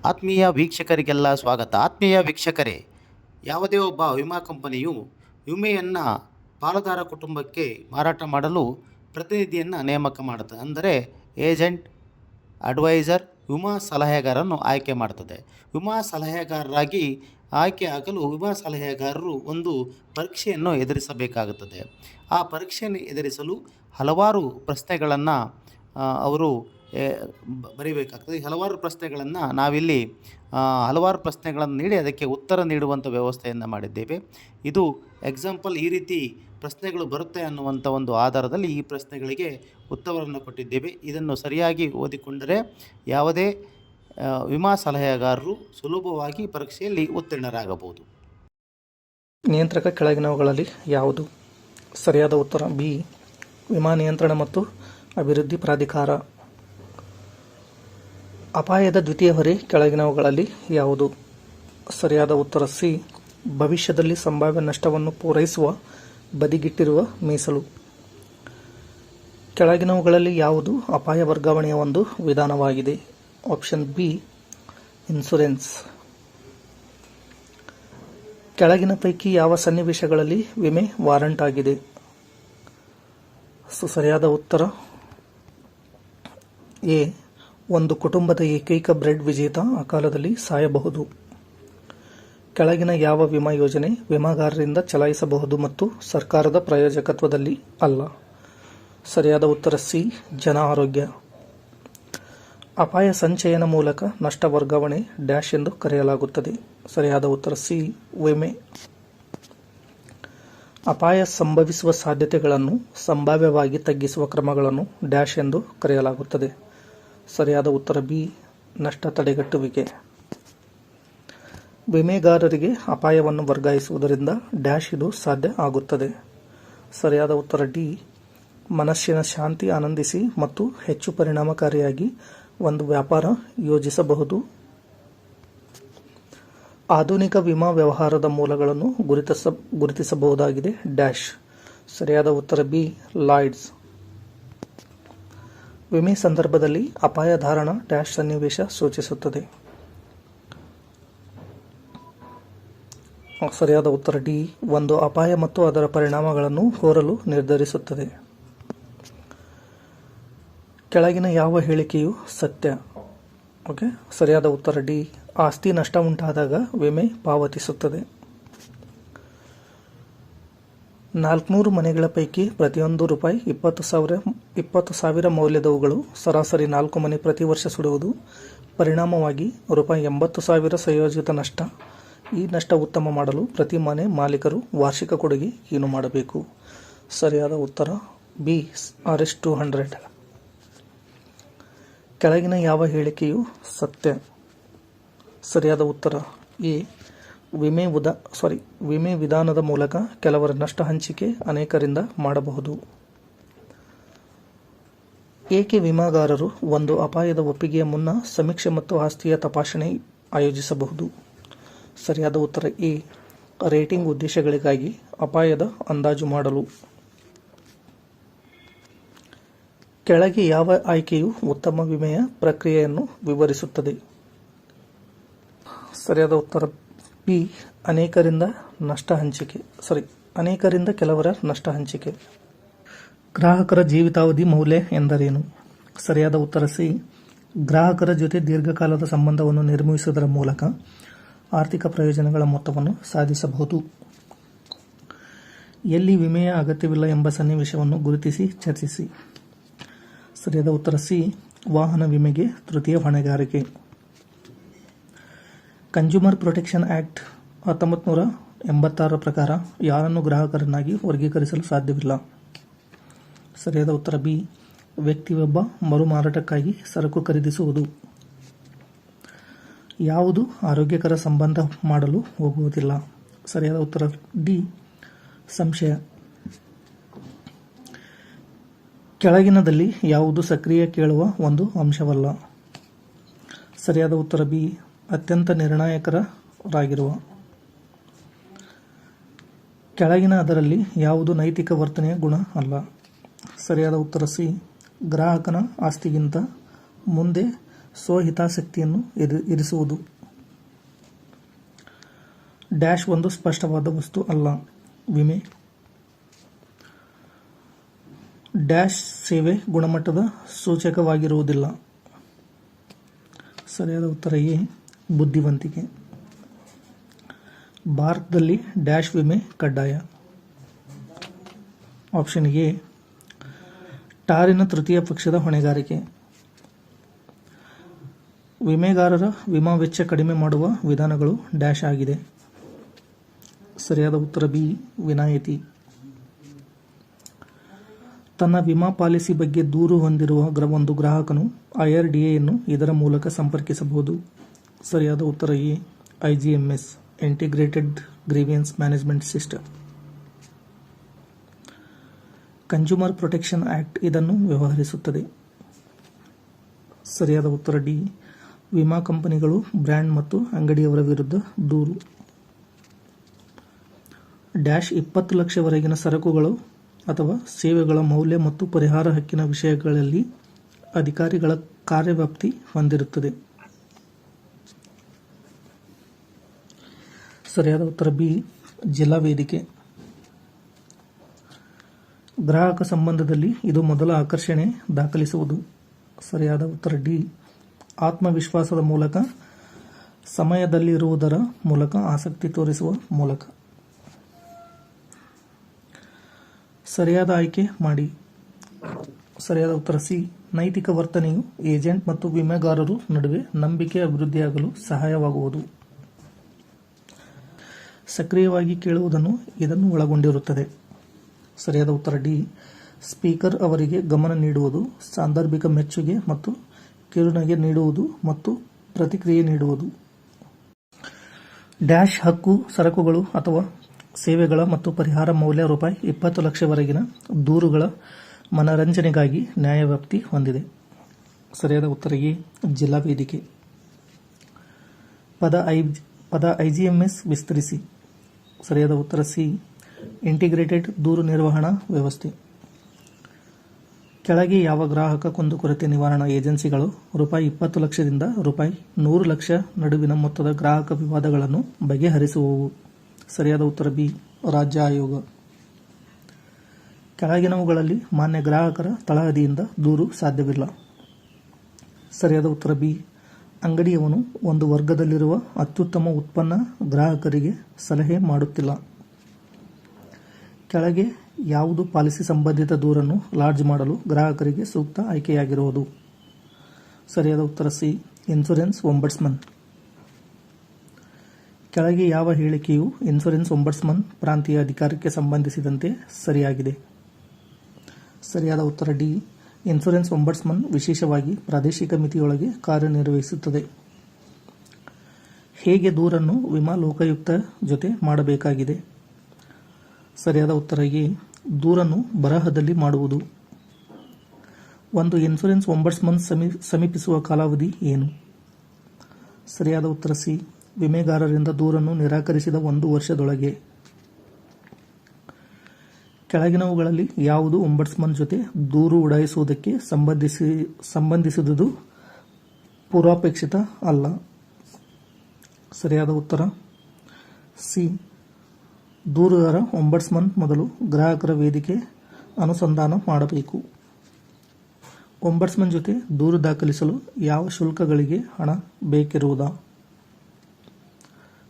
ಆತ್ಮೀಯ ವೀಕ್ಷಕರಿಗೆಲ್ಲ ಸ್ವಾಗತ. ಆತ್ಮೀಯ ವೀಕ್ಷಕರೇ, ಯಾವುದೇ ಒಬ್ಬ ವಿಮಾ ಕಂಪನಿಯು ವಿಮೆಯನ್ನು ಪಾಲುದಾರ ಕುಟುಂಬಕ್ಕೆ ಮಾರಾಟ ಮಾಡಲು ಪ್ರತಿನಿಧಿಯನ್ನು ನೇಮಕ ಮಾಡುತ್ತದೆ. ಅಂದರೆ ಏಜೆಂಟ್, ಅಡ್ವೈಸರ್, ವಿಮಾ ಸಲಹೆಗಾರನ್ನು ಆಯ್ಕೆ ಮಾಡ್ತದೆ. ವಿಮಾ ಸಲಹೆಗಾರರಾಗಿ ಆಯ್ಕೆಯಾಗಲು ವಿಮಾ ಸಲಹೆಗಾರರು ಒಂದು ಪರೀಕ್ಷೆಯನ್ನು ಎದುರಿಸಬೇಕಾಗುತ್ತದೆ. ಆ ಪರೀಕ್ಷೆಯನ್ನು ಎದುರಿಸಲು ಹಲವಾರು ಪ್ರಶ್ನೆಗಳನ್ನು ಅವರು ಬರೀಬೇಕಾಗ್ತದೆ. ಹಲವಾರು ಪ್ರಶ್ನೆಗಳನ್ನು ನಾವಿಲ್ಲಿ ಹಲವಾರು ಪ್ರಶ್ನೆಗಳನ್ನು ನೀಡಿ ಅದಕ್ಕೆ ಉತ್ತರ ನೀಡುವಂಥ ವ್ಯವಸ್ಥೆಯನ್ನು ಮಾಡಿದ್ದೇವೆ. ಇದು ಎಕ್ಸಾಂಪಲ್ ಈ ರೀತಿ ಪ್ರಶ್ನೆಗಳು ಬರುತ್ತೆ ಅನ್ನುವಂಥ ಒಂದು ಆಧಾರದಲ್ಲಿ ಈ ಪ್ರಶ್ನೆಗಳಿಗೆ ಉತ್ತರವನ್ನು ಕೊಟ್ಟಿದ್ದೇವೆ. ಇದನ್ನು ಸರಿಯಾಗಿ ಓದಿಕೊಂಡರೆ ಯಾವುದೇ ವಿಮಾ ಸಲಹೆಗಾರರು ಸುಲಭವಾಗಿ ಪರೀಕ್ಷೆಯಲ್ಲಿ ಉತ್ತೀರ್ಣರಾಗಬಹುದು. ನಿಯಂತ್ರಕ ಕೆಳಗಿನವುಗಳಲ್ಲಿ ಯಾವುದು? ಸರಿಯಾದ ಉತ್ತರ ಬಿ, ವಿಮಾ ನಿಯಂತ್ರಣ ಮತ್ತು ಅಭಿವೃದ್ಧಿ ಪ್ರಾಧಿಕಾರ. ಅಪಾಯದ ದ್ವಿತೀಯ ಹೊರೆ ಕೆಳಗಿನವುಗಳಲ್ಲಿ ಯಾವುದು? ಸರಿಯಾದ ಉತ್ತರ ಸಿ, ಭವಿಷ್ಯದಲ್ಲಿ ಸಂಭಾವ್ಯ ನಷ್ಟವನ್ನು ಪೂರೈಸುವ ಬದಿಗಿಟ್ಟಿರುವ ಮೀಸಲು. ಕೆಳಗಿನವುಗಳಲ್ಲಿ ಯಾವುದು ಅಪಾಯ ವರ್ಗಾವಣೆಯ ಒಂದು ವಿಧಾನವಾಗಿದೆ? Option B, insurance. ಕೆಳಗಿನ ಪೈಕಿ ಯಾವ ಸನ್ನಿವೇಶಗಳಲ್ಲಿ ವಿಮೆ ವಾರಂಟ್ ಆಗಿದೆ? ಸರಿಯಾದ ಉತ್ತರ ಎ, ಒಂದು ಕುಟುಂಬದ ಏಕೈಕ ಬ್ರೆಡ್ ವಿಜೇತ ಅಕಾಲದಲ್ಲಿ ಸಾಯಬಹುದು. ಕೆಳಗಿನ ಯಾವ ವಿಮಾ ಯೋಜನೆ ವಿಮಾಗಾರರಿಂದ ಚಲಾಯಿಸಬಹುದು ಮತ್ತು ಸರ್ಕಾರದ ಪ್ರಾಯೋಜಕತ್ವದಲ್ಲಿ ಅಲ್ಲ? ಸರಿಯಾದ ಉತ್ತರ ಸಿ, ಜನ ಆರೋಗ್ಯ. ಅಪಾಯ ಸಂಚಯನ ಮೂಲಕ ನಷ್ಟ ವರ್ಗಾವಣೆ ಡ್ಯಾಶ್ ಎಂದು ಕರೆಯಲಾಗುತ್ತದೆ. ಸರಿಯಾದ ಉತ್ತರ ಸಿ, ವಿಮೆ. ಅಪಾಯ ಸಂಭವಿಸುವ ಸಾಧ್ಯತೆಗಳನ್ನು ಸಂಭಾವ್ಯವಾಗಿ ತಗ್ಗಿಸುವ ಕ್ರಮಗಳನ್ನು ಡ್ಯಾಶ್ ಎಂದು ಕರೆಯಲಾಗುತ್ತದೆ. ಸರಿಯಾದ ಉತ್ತರ ಬಿ, ನಷ್ಟ ತಡೆಗಟ್ಟುವಿಕೆ. ವಿಮೆಗಾರರಿಗೆ ಅಪಾಯವನ್ನು ವರ್ಗಾಯಿಸುವುದರಿಂದ ಡ್ಯಾಶ್ ಇದು ಸಾಧ್ಯ ಆಗುತ್ತದೆ. ಸರಿಯಾದ ಉತ್ತರ ಡಿ, ಮನಸ್ಸಿನ ಶಾಂತಿ ಆನಂದಿಸಿ ಮತ್ತು ಹೆಚ್ಚು ಪರಿಣಾಮಕಾರಿಯಾಗಿ ಒಂದು ವ್ಯಾಪಾರ ಯೋಜಿಸಬಹುದು. ಆಧುನಿಕ ವಿಮಾ ವ್ಯವಹಾರದ ಮೂಲಗಳನ್ನು ಗುರುತಿಸಬಹುದಾಗಿದೆ ಡ್ಯಾಶ್. ಸರಿಯಾದ ಉತ್ತರ ಬಿ, ಲಾಯ್ಡ್ಸ್. ವಿಮೆ ಸಂದರ್ಭದಲ್ಲಿ ಅಪಾಯ ಧಾರಣ ಡ್ಯಾಶ್ ಸನ್ನಿವೇಶ ಸೂಚಿಸುತ್ತದೆ. ಸರಿಯಾದ ಉತ್ತರ ಡಿ, ಒಂದು ಅಪಾಯ ಮತ್ತು ಅದರ ಪರಿಣಾಮಗಳನ್ನು ಕೋರಲು ನಿರ್ಧರಿಸುತ್ತದೆ. ಕೆಳಗಿನ ಯಾವ ಹೇಳಿಕೆಯು ಸತ್ಯ? ಓಕೆ, ಸರಿಯಾದ ಉತ್ತರ ಡಿ, ಆಸ್ತಿ ನಷ್ಟ ಉಂಟಾದಾಗ ವಿಮೆ ಪಾವತಿಸುತ್ತದೆ. 400 ಮನೆಗಳ ಪೈಕಿ ಪ್ರತಿಯೊಂದು ರೂಪಾಯಿ 20,000 ಮೌಲ್ಯದವುಗಳು ಸರಾಸರಿ 4 ಮನೆ ಪ್ರತಿ ವರ್ಷ ಸುಡುವುದು. ಪರಿಣಾಮವಾಗಿ ರೂಪಾಯಿ 80,000 ಸಂಯೋಜಿತ ನಷ್ಟ. ಈ ನಷ್ಟ ಉತ್ತಮ ಮಾಡಲು ಪ್ರತಿ ಮನೆ ಮಾಲೀಕರು ವಾರ್ಷಿಕ ಕೊಡುಗೆ ಏನು ಮಾಡಬೇಕು? ಸರಿಯಾದ ಉತ್ತರ ಬಿ, RS 200. ಕೆಳಗಿನ ಯಾವ ಹೇಳಿಕೆಯು ಸತ್ಯ? ಸರಿಯಾದ ಉತ್ತರ ಎ, ವಿಮೆ ವಿಧಾನದ ಮೂಲಕ ಕೆಲವರ ನಷ್ಟ ಹಂಚಿಕೆ ಅನೇಕರಿಂದ ಮಾಡಬಹುದು. ಏಕೆ ವಿಮಾಗಾರರು ಒಂದು ಅಪಾಯದ ಒಪ್ಪಿಗೆಯ ಮುನ್ನ ಸಮೀಕ್ಷೆ ಮತ್ತು ಆಸ್ತಿಯ ತಪಾಸಣೆ ಆಯೋಜಿಸಬಹುದು? ಸರಿಯಾದ ಉತ್ತರ ಎ, ರೇಟಿಂಗ್ ಉದ್ದೇಶಗಳಿಗಾಗಿ ಅಪಾಯದ ಅಂದಾಜು ಮಾಡಲು. ಕೆಳಗೆ ಯಾವ ಆಯ್ಕೆಯು ಉತ್ತಮ ವಿಮೆಯ ಪ್ರಕ್ರಿಯೆಯನ್ನು ವಿವರಿಸುತ್ತದೆ? ಸರಿಯಾದ ಉತ್ತರ ಬಿ, ಅನೇಕರಿಂದ ಕೆಲವರ ನಷ್ಟ ಹಂಚಿಕೆ. ಗ್ರಾಹಕರ ಜೀವಿತಾವಧಿ ಮೌಲ್ಯ ಎಂದರೇನು? ಸರಿಯಾದ ಉತ್ತರ ಸಿ, ಗ್ರಾಹಕರ ಜೊತೆ ದೀರ್ಘಕಾಲದ ಸಂಬಂಧವನ್ನು ನಿರ್ಮಿಸುವುದರ ಮೂಲಕ ಆರ್ಥಿಕ ಪ್ರಯೋಜನಗಳ ಮೊತ್ತವನ್ನು ಸಾಧಿಸಬಹುದು. ಎಲ್ಲಿ ವಿಮೆಯ ಅಗತ್ಯವಿಲ್ಲ ಎಂಬ ಸನ್ನಿವೇಶವನ್ನು ಗುರುತಿಸಿ ಚರ್ಚಿಸಿ. ಸರಿಯಾದ ಉತ್ತರ ಸಿ, ವಾಹನ ವಿಮೆಗೆ ತೃತೀಯ ಹೊಣೆಗಾರಿಕೆ. ಕನ್ಸ್ಯೂಮರ್ ಪ್ರೊಟೆಕ್ಷನ್ ಆಕ್ಟ್ 1986 ಪ್ರಕಾರ ಯಾರನ್ನು ಗ್ರಾಹಕರನ್ನಾಗಿ ವರ್ಗೀಕರಿಸಲು ಸಾಧ್ಯವಿಲ್ಲ? ಸರಿಯಾದ ಉತ್ತರ ಬಿ, ವ್ಯಕ್ತಿಯೊಬ್ಬ ಮರುಮಾರಾಟಕ್ಕಾಗಿ ಸರಕು ಖರೀದಿಸುವುದು. ಯಾವುದು ಆರೋಗ್ಯಕರ ಸಂಬಂಧ ಮಾಡಲು ಹೋಗುವುದಿಲ್ಲ? ಸರಿಯಾದ ಉತ್ತರ ಡಿ, ಸಂಶಯ. ಕೆಳಗಿನದಲ್ಲಿ ಯಾವುದು ಸಕ್ರಿಯ ಕೇಳುವ ಒಂದು ಅಂಶವಲ್ಲ? ಸರಿಯಾದ ಉತ್ತರ ಬಿ, ಅತ್ಯಂತ ನಿರ್ಣಾಯಕರಾಗಿರುವ. ಕೆಳಗಿನ ಅದರಲ್ಲಿ ಯಾವುದು ನೈತಿಕ ವರ್ತನೆಯ ಗುಣ ಅಲ್ಲ? ಸರಿಯಾದ ಉತ್ತರ ಸಿ, ಗ್ರಾಹಕನ ಆಸ್ತಿಗಿಂತ ಮುಂದೆ ಸ್ವಹಿತಾಸಕ್ತಿಯನ್ನು ಇರಿಸುವುದು. ಡ್ಯಾಶ್ ಒಂದು ಸ್ಪಷ್ಟವಾದ ವಸ್ತು ಅಲ್ಲ. ವಿಮೆ ಡ್ಯಾಶ್ ಸೇವೆ ಗುಣಮಟ್ಟದ ಸೂಚಕವಾಗಿರುವುದಿಲ್ಲ. ಸರಿಯಾದ ಉತ್ತರ ಎ ಬುದ್ಧಿವಂತಿಕೆ. ಭಾರತದಲ್ಲಿ ಡ್ಯಾಶ್ ವಿಮೆ ಕಡ್ಡಾಯ. ಆಪ್ಷನ್ ಎ ಟಾರಿನ ತೃತೀಯ ಪಕ್ಷದ ಹೊಣೆಗಾರಿಕೆ. ವಿಮೆಗಾರರ ವಿಮಾ ವೆಚ್ಚ ಕಡಿಮೆ ಮಾಡುವ ವಿಧಾನಗಳು ಡ್ಯಾಶ್ ಆಗಿದೆ. ಸರಿಯಾದ ಉತ್ತರ ಬಿ ವಿನಾಯಿತಿ. ತನ್ನ ವಿಮಾ ಪಾಲಿಸಿ ಬಗ್ಗೆ ದೂರು ಹೊಂದಿರುವ ಒಂದು ಗ್ರಾಹಕನು IRDAಯನ್ನು ಇದರ ಮೂಲಕ ಸಂಪರ್ಕಿಸಬಹುದು. ಸರಿಯಾದ ಉತ್ತರ A IGMS integrated grievance management system. Consumer protection act ಇದನ್ನು ವ್ಯವಹರಿಸುತ್ತದೆ. ಸರಿಯಾದ ಉತ್ತರ ಡಿ ವಿಮಾ ಕಂಪನಿಗಳು ಬ್ರ್ಯಾಂಡ್ ಮತ್ತು ಅಂಗಡಿಯವರ ವಿರುದ್ಧ ದೂರು. ಡ್ಯಾಶ್ 20 ಲಕ್ಷವರೆಗಿನ ಸರಕುಗಳು ಅಥವಾ ಸೇವೆಗಳ ಮೌಲ್ಯ ಮತ್ತು ಪರಿಹಾರ ಹಕ್ಕಿನ ವಿಷಯಗಳಲ್ಲಿ ಅಧಿಕಾರಿಗಳ ಕಾರ್ಯವ್ಯಾಪ್ತಿ ಹೊಂದಿರುತ್ತದೆ. ಸರಿಯಾದ ಉತ್ತರ ಬಿ ಜಿಲ್ಲಾ ವೇದಿಕೆ. ಗ್ರಾಹಕ ಸಂಬಂಧದಲ್ಲಿ ಇದು ಮೊದಲ ಆಕರ್ಷಣೆ ದಾಖಲಿಸುವುದು. ಸರಿಯಾದ ಉತ್ತರ ಡಿ ಆತ್ಮವಿಶ್ವಾಸದ ಮೂಲಕ, ಸಮಯದಲ್ಲಿರುವುದರ ಮೂಲಕ, ಆಸಕ್ತಿ ತೋರಿಸುವ ಮೂಲಕ. ಸರಿಯಾದ ಆಯ್ಕೆ ಮಾಡಿ. ಸರಿಯಾದ ಉತ್ತರ ಸಿ ನೈತಿಕ ವರ್ತನೆಯು ಏಜೆಂಟ್ ಮತ್ತು ವಿಮೆಗಾರರು ನಡುವೆ ನಂಬಿಕೆ ಅಭಿವೃದ್ಧಿಯಾಗಲು ಸಹಾಯವಾಗುವುದು. ಸಕ್ರಿಯವಾಗಿ ಕೇಳುವುದನ್ನು ಇದನ್ನು ಒಳಗೊಂಡಿರುತ್ತದೆ. ಸರಿಯಾದ ಉತ್ತರ ಡಿ ಸ್ಪೀಕರ್ ಅವರಿಗೆ ಗಮನ ನೀಡುವುದು, ಸಾಂದರ್ಭಿಕ ಮೆಚ್ಚುಗೆ ಮತ್ತು ಕಿರುನಗೆ ನೀಡುವುದು ಮತ್ತು ಪ್ರತಿಕ್ರಿಯೆ ನೀಡುವುದು. ಡ್ಯಾಶ್ ಹಕ್ಕು ಸರಕುಗಳು ಅಥವಾ ಸೇವೆಗಳ ಮತ್ತು ಪರಿಹಾರ ಮೌಲ್ಯ ರೂಪಾಯಿ 20 ಲಕ್ಷವರೆಗಿನ ದೂರುಗಳ ಮನರಂಜನೆಗಾಗಿ ನ್ಯಾಯವ್ಯಾಪ್ತಿ ಹೊಂದಿದೆ. ಸರಿಯಾದ ಉತ್ತರ ಎ ಜಿಲ್ಲಾ ವೇದಿಕೆ. ಪದ IGMS ವಿಸ್ತರಿಸಿ. ಸರಿಯಾದ ಉತ್ತರ ಸಿ ಇಂಟಿಗ್ರೇಟೆಡ್ ದೂರು ನಿರ್ವಹಣಾ ವ್ಯವಸ್ಥೆ. ಕೆಳಗೆ ಯಾವ ಗ್ರಾಹಕ ಕುಂದುಕೊರತೆ ನಿವಾರಣಾ ಏಜೆನ್ಸಿಗಳು ರೂಪಾಯಿ 20 ಲಕ್ಷದಿಂದ ರೂಪಾಯಿ 100 ಲಕ್ಷ ನಡುವಿನ ಮೊತ್ತದ ಗ್ರಾಹಕ ವಿವಾದಗಳನ್ನು ಬಗೆಹರಿಸುವವು? ಸರಿಯಾದ ಉತ್ತರ ಬಿ ರಾಜ್ಯ ಆಯೋಗ. ಕೆಳಗಿನವುಗಳಲ್ಲಿ ಮಾನ್ಯ ಗ್ರಾಹಕರ ತಳಹದಿಯಿಂದ ದೂರು ಸಾಧ್ಯವಿಲ್ಲ. ಸರಿಯಾದ ಉತ್ತರ ಬಿ ಅಂಗಡಿಯವನು ಒಂದು ವರ್ಗದಲ್ಲಿರುವ ಅತ್ಯುತ್ತಮ ಉತ್ಪನ್ನ ಗ್ರಾಹಕರಿಗೆ ಸಲಹೆ ಮಾಡುತ್ತಿಲ್ಲ. ಕೆಳಗೆ ಯಾವುದು ಪಾಲಿಸಿ ಸಂಬಂಧಿತ ದೂರನ್ನು ಲಾಡ್ಜ್ ಮಾಡಲು ಗ್ರಾಹಕರಿಗೆ ಸೂಕ್ತ ಆಯ್ಕೆಯಾಗಿರುವುದು? ಸರಿಯಾದ ಉತ್ತರ ಸಿ ಇನ್ಶೂರೆನ್ಸ್ ಒಂಬಡ್ಸ್ಮನ್. ಕೆಳಗೆ ಯಾವ ಹೇಳಿಕೆಯು ಇನ್ಶೂರೆನ್ಸ್ ಒಂಬಡ್ಸ್ಮನ್ ಪ್ರಾಂತೀಯ ಅಧಿಕಾರಕ್ಕೆ ಸಂಬಂಧಿಸಿದಂತೆ ಸರಿಯಾಗಿದೆ? ಸರಿಯಾದ ಉತ್ತರ ಡಿ ಇನ್ಶೂರೆನ್ಸ್ ಒಂಬಡ್ಸ್ಮನ್ ವಿಶೇಷವಾಗಿ ಪ್ರಾದೇಶಿಕ ಮಿತಿಯೊಳಗೆ ಕಾರ್ಯನಿರ್ವಹಿಸುತ್ತದೆ. ಹೇಗೆ ದೂರನ್ನು ವಿಮಾ ಲೋಕಾಯುಕ್ತ ಜೊತೆ ಮಾಡಬೇಕಾಗಿದೆ? ಸರಿಯಾದ ಉತ್ತರ ಎ ದೂರನ್ನು ಬರಹದಲ್ಲಿ ಮಾಡುವುದು. ಒಂದು ಇನ್ಶೂರೆನ್ಸ್ ಒಂಬಡ್ಸ್ಮನ್ ಸಮೀಪಿಸುವ ಕಾಲಾವಧಿ ಏನು? ಸರಿಯಾದ ಉತ್ತರ ಸಿ ವಿಮೆಗಾರರಿಂದ ದೂರನ್ನು ನಿರಾಕರಿಸಿದ 1 ವರ್ಷದೊಳಗೆ. ಕೆಳಗಿನವುಗಳಲ್ಲಿ ಯಾವುದು ಒಂಬಡ್ಸ್ಮನ್ ಜೊತೆ ದೂರು ಉಡಾಯಿಸುವುದಕ್ಕೆ ಸಂಬಂಧಿಸಿದುದು ಪೂರ್ವಾಪೇಕ್ಷಿತ ಅಲ್ಲ? ಸರಿಯಾದ ಉತ್ತರ ಸಿ ದೂರುದಾರ ಒಂಬಡ್ಸ್ಮನ್ ಮೊದಲು ಗ್ರಾಹಕರ ವೇದಿಕೆ ಅನುಸಂಧಾನ ಮಾಡಬೇಕು. ಒಂಬಡ್ಸ್ಮನ್ ಜೊತೆ ದೂರು ದಾಖಲಿಸಲು ಯಾವ ಶುಲ್ಕಗಳಿಗೆ ಹಣ ಬೇಕಿರುವುದಾ?